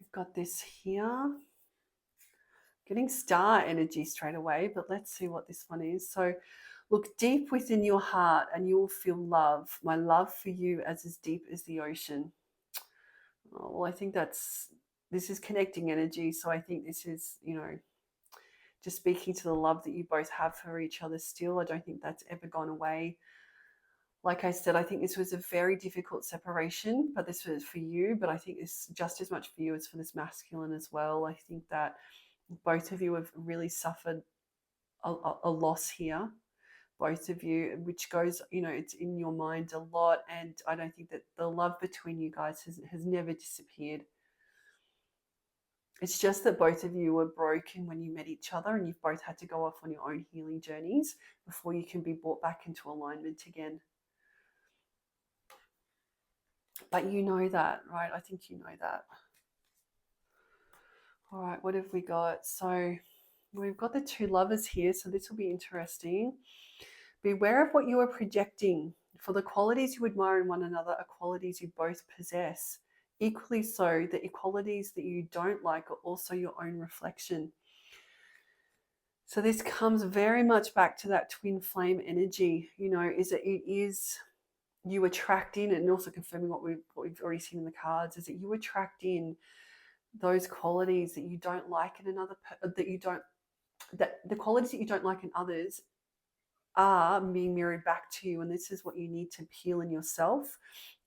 We've got this here. Getting star energy straight away, but let's see what this one is. So look deep within your heart and you will feel love. My love for you as deep as the ocean. Oh, well, I think this is connecting energy. So I think this is, just speaking to the love that you both have for each other still. I don't think that's ever gone away. Like I said, I think this was a very difficult separation, but this was for you. But I think it's just as much for you as for this masculine as well. I think that both of you have really suffered a loss here, both of you, which goes, it's in your mind a lot. And I don't think that the love between you guys has never disappeared. It's just that both of you were broken when you met each other, and you've both had to go off on your own healing journeys before you can be brought back into alignment again. But you know that, right? I think you know that. All right, what have we got? So we've got the two lovers here, so this will be interesting. Beware of what you are projecting, for the qualities you admire in one another are qualities you both possess. Equally so, the qualities that you don't like are also your own reflection. So this comes very much back to that twin flame energy, it is you attract in, and also confirming what we've already seen in the cards, is that you attract in those qualities that you don't like in another, that the qualities that you don't like in others are being mirrored back to you, and this is what you need to heal in yourself.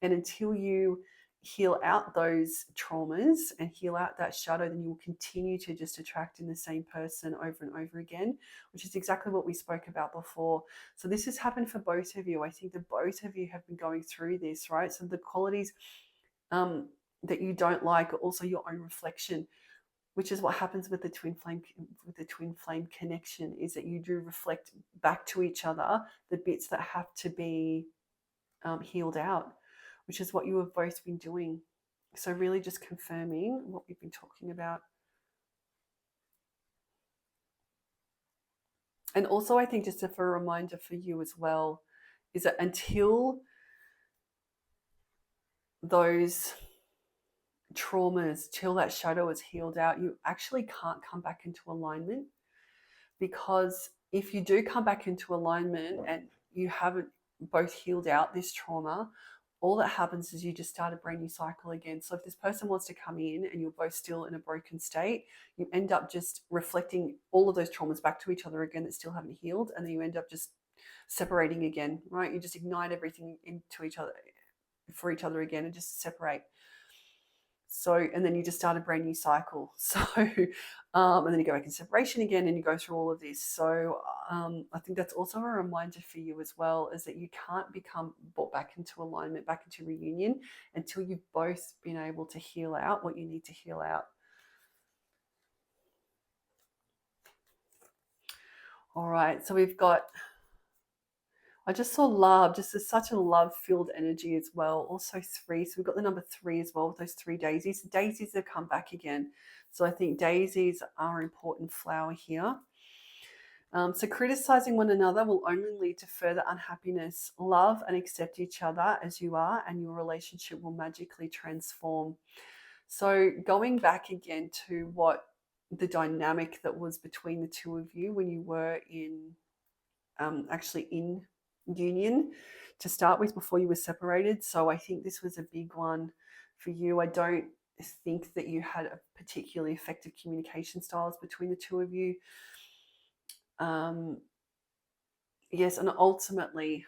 And until you heal out those traumas and heal out that shadow, then you will continue to just attract in the same person over and over again, which is exactly what we spoke about before. So this has happened for both of you. I think that both of you have been going through this, right? So the qualities that you don't like are also your own reflection, which is what happens with the twin flame connection, is that you do reflect back to each other the bits that have to be healed out, which is what you have both been doing. So really just confirming what we've been talking about. And also I think just for a reminder for you as well, is that until those traumas, till that shadow is healed out, you actually can't come back into alignment. Because if you do come back into alignment and you haven't both healed out this trauma, all that happens is you just start a brand new cycle again. So if this person wants to come in and you're both still in a broken state, you end up just reflecting all of those traumas back to each other again that still haven't healed, and then you end up just separating again, right? You just ignite everything into each other for each other again and just separate. So, and then you just start a brand new cycle. So, and then you go back in separation again and you go through all of this. So, I think that's also a reminder for you as well, is that you can't become brought back into alignment, back into reunion, until you've both been able to heal out what you need to heal out. All right. So we've got, I just saw love, just as such a love-filled energy as well. Also 3. So we've got the number 3 as well with those 3 daisies. The daisies have come back again. So I think daisies are an important flower here. So criticizing one another will only lead to further unhappiness. Love and accept each other as you are, and your relationship will magically transform. So going back again to what the dynamic that was between the two of you when you were in actually in union to start with before you were separated. So I think this was a big one for you. I don't think that you had a particularly effective communication styles between the two of you. Yes, and ultimately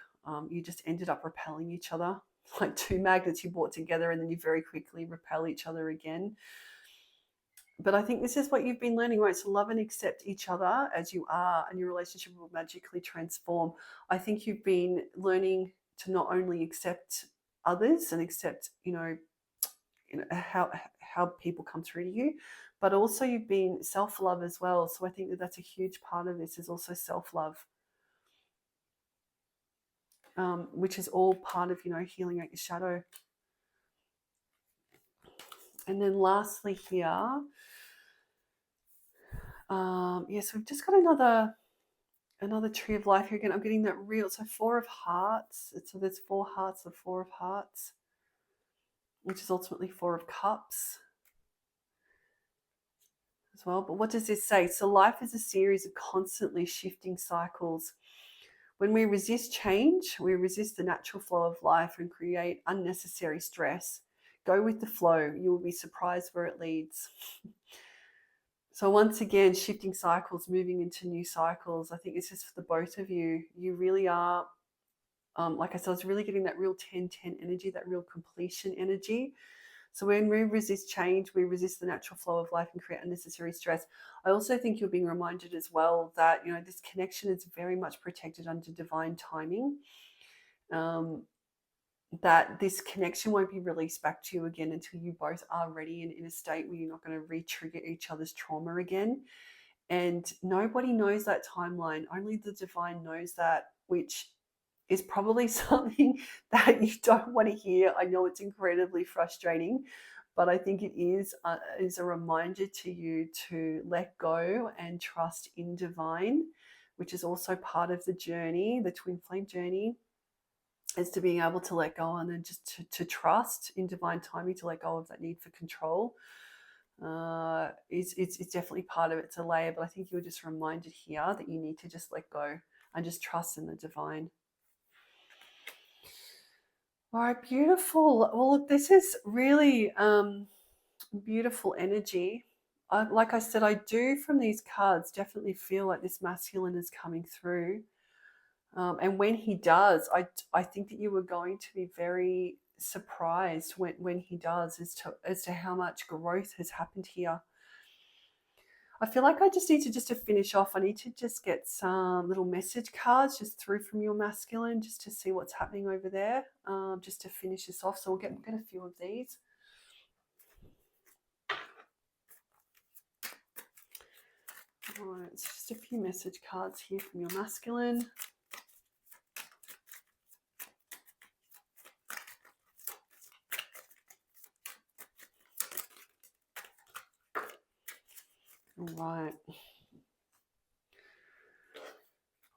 you just ended up repelling each other like two magnets you brought together, and then you very quickly repel each other again. But I think this is what you've been learning, right? So love and accept each other as you are, and your relationship will magically transform. I think you've been learning to not only accept others and accept, how people come through to you, but also you've been self-love as well. So I think that that's a huge part of this, is also self-love, which is all part of, healing out your shadow. And then lastly here, yes, we've just got another tree of life here again. I'm getting that real, so 4 of hearts. So there's 4 hearts of 4 of hearts, which is ultimately 4 of cups as well. But what does this say? So life is a series of constantly shifting cycles. When we resist change, we resist the natural flow of life and create unnecessary stress. Go with the flow. You will be surprised where it leads. So once again, shifting cycles, moving into new cycles. I think this is for the both of you. You really are, like I said, I was really getting that real 10-10 energy, that real completion energy. So when we resist change, we resist the natural flow of life and create unnecessary stress. I also think you're being reminded as well that, this connection is very much protected under divine timing. That this connection won't be released back to you again until you both are ready and in a state where you're not going to re-trigger each other's trauma again. And nobody knows that timeline. Only the divine knows that, which is probably something that you don't want to hear. I know it's incredibly frustrating, but I think it is a reminder to you to let go and trust in divine, which is also part of the journey, the twin flame journey, is to being able to let go and then just to trust in divine timing, to let go of that need for control. It's definitely part of it. It's a layer, but I think you're just reminded here that you need to just let go and just trust in the divine. All right, beautiful. Well, look, this is really beautiful energy. Like I said, I do from these cards definitely feel like this masculine is coming through. And when he does, I think that you are going to be very surprised when he does as to how much growth has happened here. I feel like I just need to finish off. I need to just get some little message cards just through from your masculine, just to see what's happening over there, just to finish this off. So we'll get a few of these. All right, it's just a few message cards here from your masculine. All right.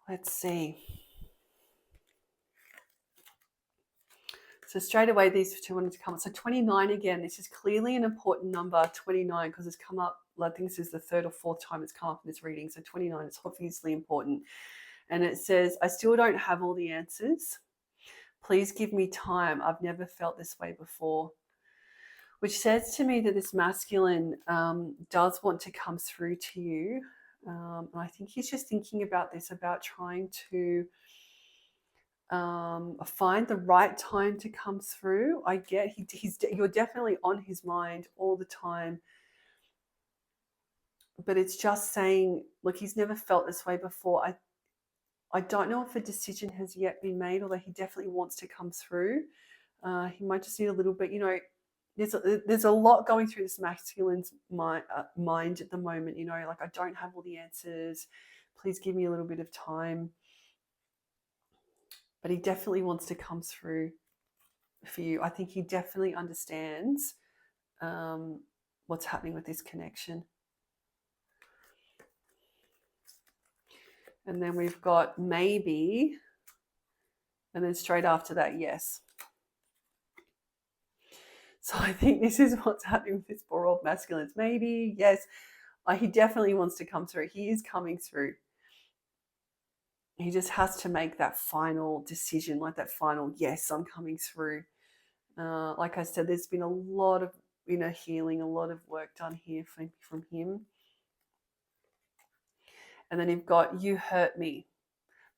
Let's see. So straight away, these two wanted to come up. So 29 again. This is clearly an important number, 29, because it's come up. I think this is the third or fourth time it's come up in this reading. So 29 is obviously important. And it says, I still don't have all the answers. Please give me time. I've never felt this way before. Which says to me that this masculine does want to come through to you. And I think he's just thinking about this, about trying to find the right time to come through. I get you're definitely on his mind all the time, but it's just saying, look, he's never felt this way before. I don't know if a decision has yet been made, although he definitely wants to come through. He might just need a little bit, there's a lot going through this masculine's mind at the moment, like, I don't have all the answers. Please give me a little bit of time. But he definitely wants to come through for you. I think he definitely understands what's happening with this connection. And then we've got maybe, and then straight after that, yes. So I think this is what's happening with this poor old masculine. It's maybe, yes. He definitely wants to come through. He is coming through. He just has to make that final decision, like that final, yes, I'm coming through. Like I said, there's been a lot of healing, a lot of work done here from him. And then you've got, you hurt me,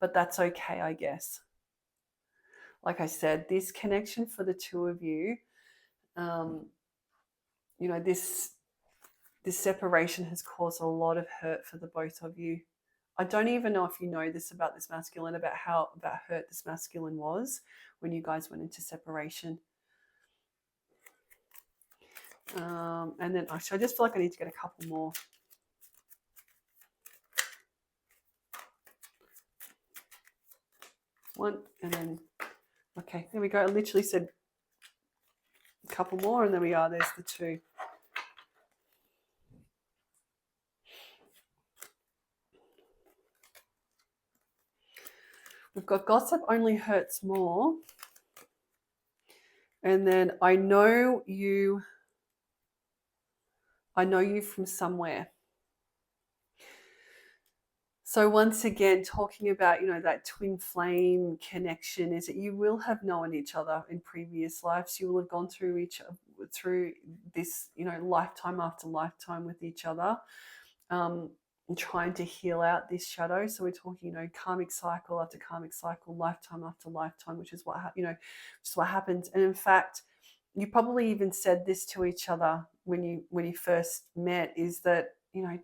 but that's okay, I guess. Like I said, this connection for the two of you, this separation has caused a lot of hurt for the both of you. I don't even know if you know this about this masculine, about hurt this masculine was when you guys went into separation. And then actually, I just feel like I need to get a couple more. One, and then, okay, there we go. I literally said a couple more, and there we are. There's the two. We've got gossip only hurts more. And then I know you from somewhere. So once again, talking about, that twin flame connection, is that you will have known each other in previous lives. You will have gone through this, lifetime after lifetime with each other, and trying to heal out this shadow. So we're talking, karmic cycle after karmic cycle, lifetime after lifetime, which is what happens. And in fact, you probably even said this to each other when you first met, is that,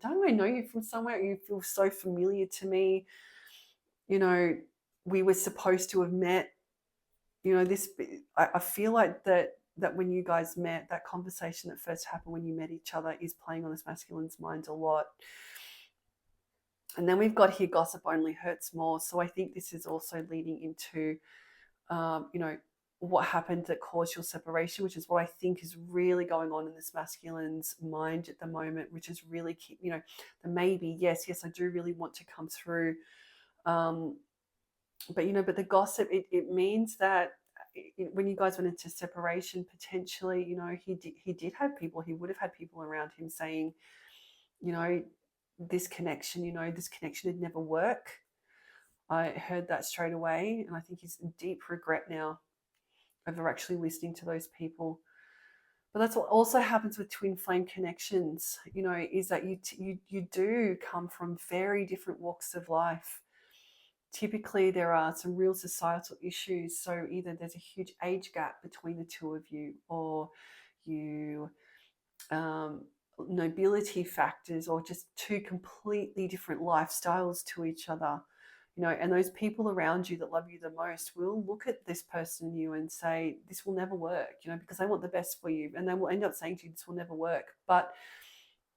don't I know you from somewhere? You feel so familiar to me. We were supposed to have met. I feel like that when you guys met, that conversation that first happened when you met each other is playing on this masculine's mind a lot. And then we've got here, gossip only hurts more. So I think this is also leading into, what happened that caused your separation, which is what I think is really going on in this masculine's mind at the moment, which is really, the maybe, yes, I do really want to come through. But the gossip, it means that when you guys went into separation, potentially, he did have people, he would have had people around him saying, this connection would never work. I heard that straight away, and I think he's in deep regret now over actually listening to those people. But that's what also happens with twin flame connections, is that you do come from very different walks of life. typically there are some real societal issues. So either there's a huge age gap between the two of you, or you um, nobility factors, or just two completely different lifestyles to each other. And those people around you that love you the most will look at this person in you and say, this will never work, because they want the best for you, and they will end up saying to you, this will never work. But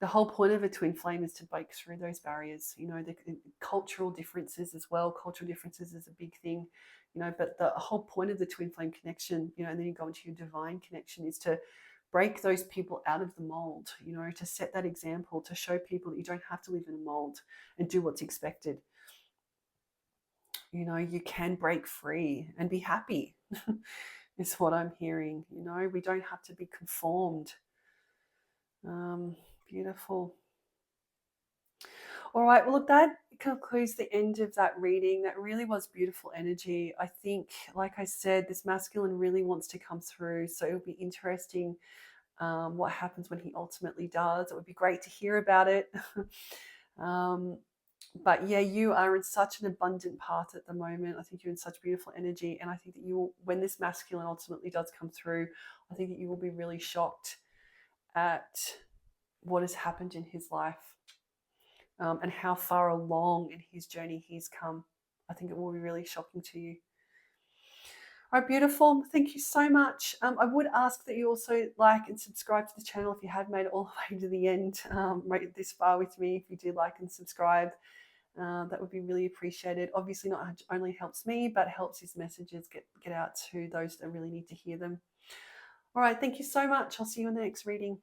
the whole point of a twin flame is to break through those barriers. The cultural differences as well. Cultural differences is a big thing, but the whole point of the twin flame connection, and then you go into your divine connection, is to break those people out of the mold, to set that example, to show people that you don't have to live in a mold and do what's expected. You can break free and be happy, is what I'm hearing. We don't have to be conformed. Beautiful. All right, well, look, that concludes the end of that reading. That really was beautiful energy. I think, like I said, this masculine really wants to come through. So it'll be interesting what happens when he ultimately does. It would be great to hear about it. But yeah, you are in such an abundant path at the moment. I think you're in such beautiful energy. And I think that when this masculine ultimately does come through, I think that you will be really shocked at what has happened in his life. And how far along in his journey he's come. I think it will be really shocking to you. All right, beautiful. Thank you so much. I would ask that you also like and subscribe to the channel if you have made it all the way to the end, right this far with me. If you do like and subscribe, that would be really appreciated. Obviously, not only helps me, but helps his messages get out to those that really need to hear them. All right, thank you so much. I'll see you in the next reading.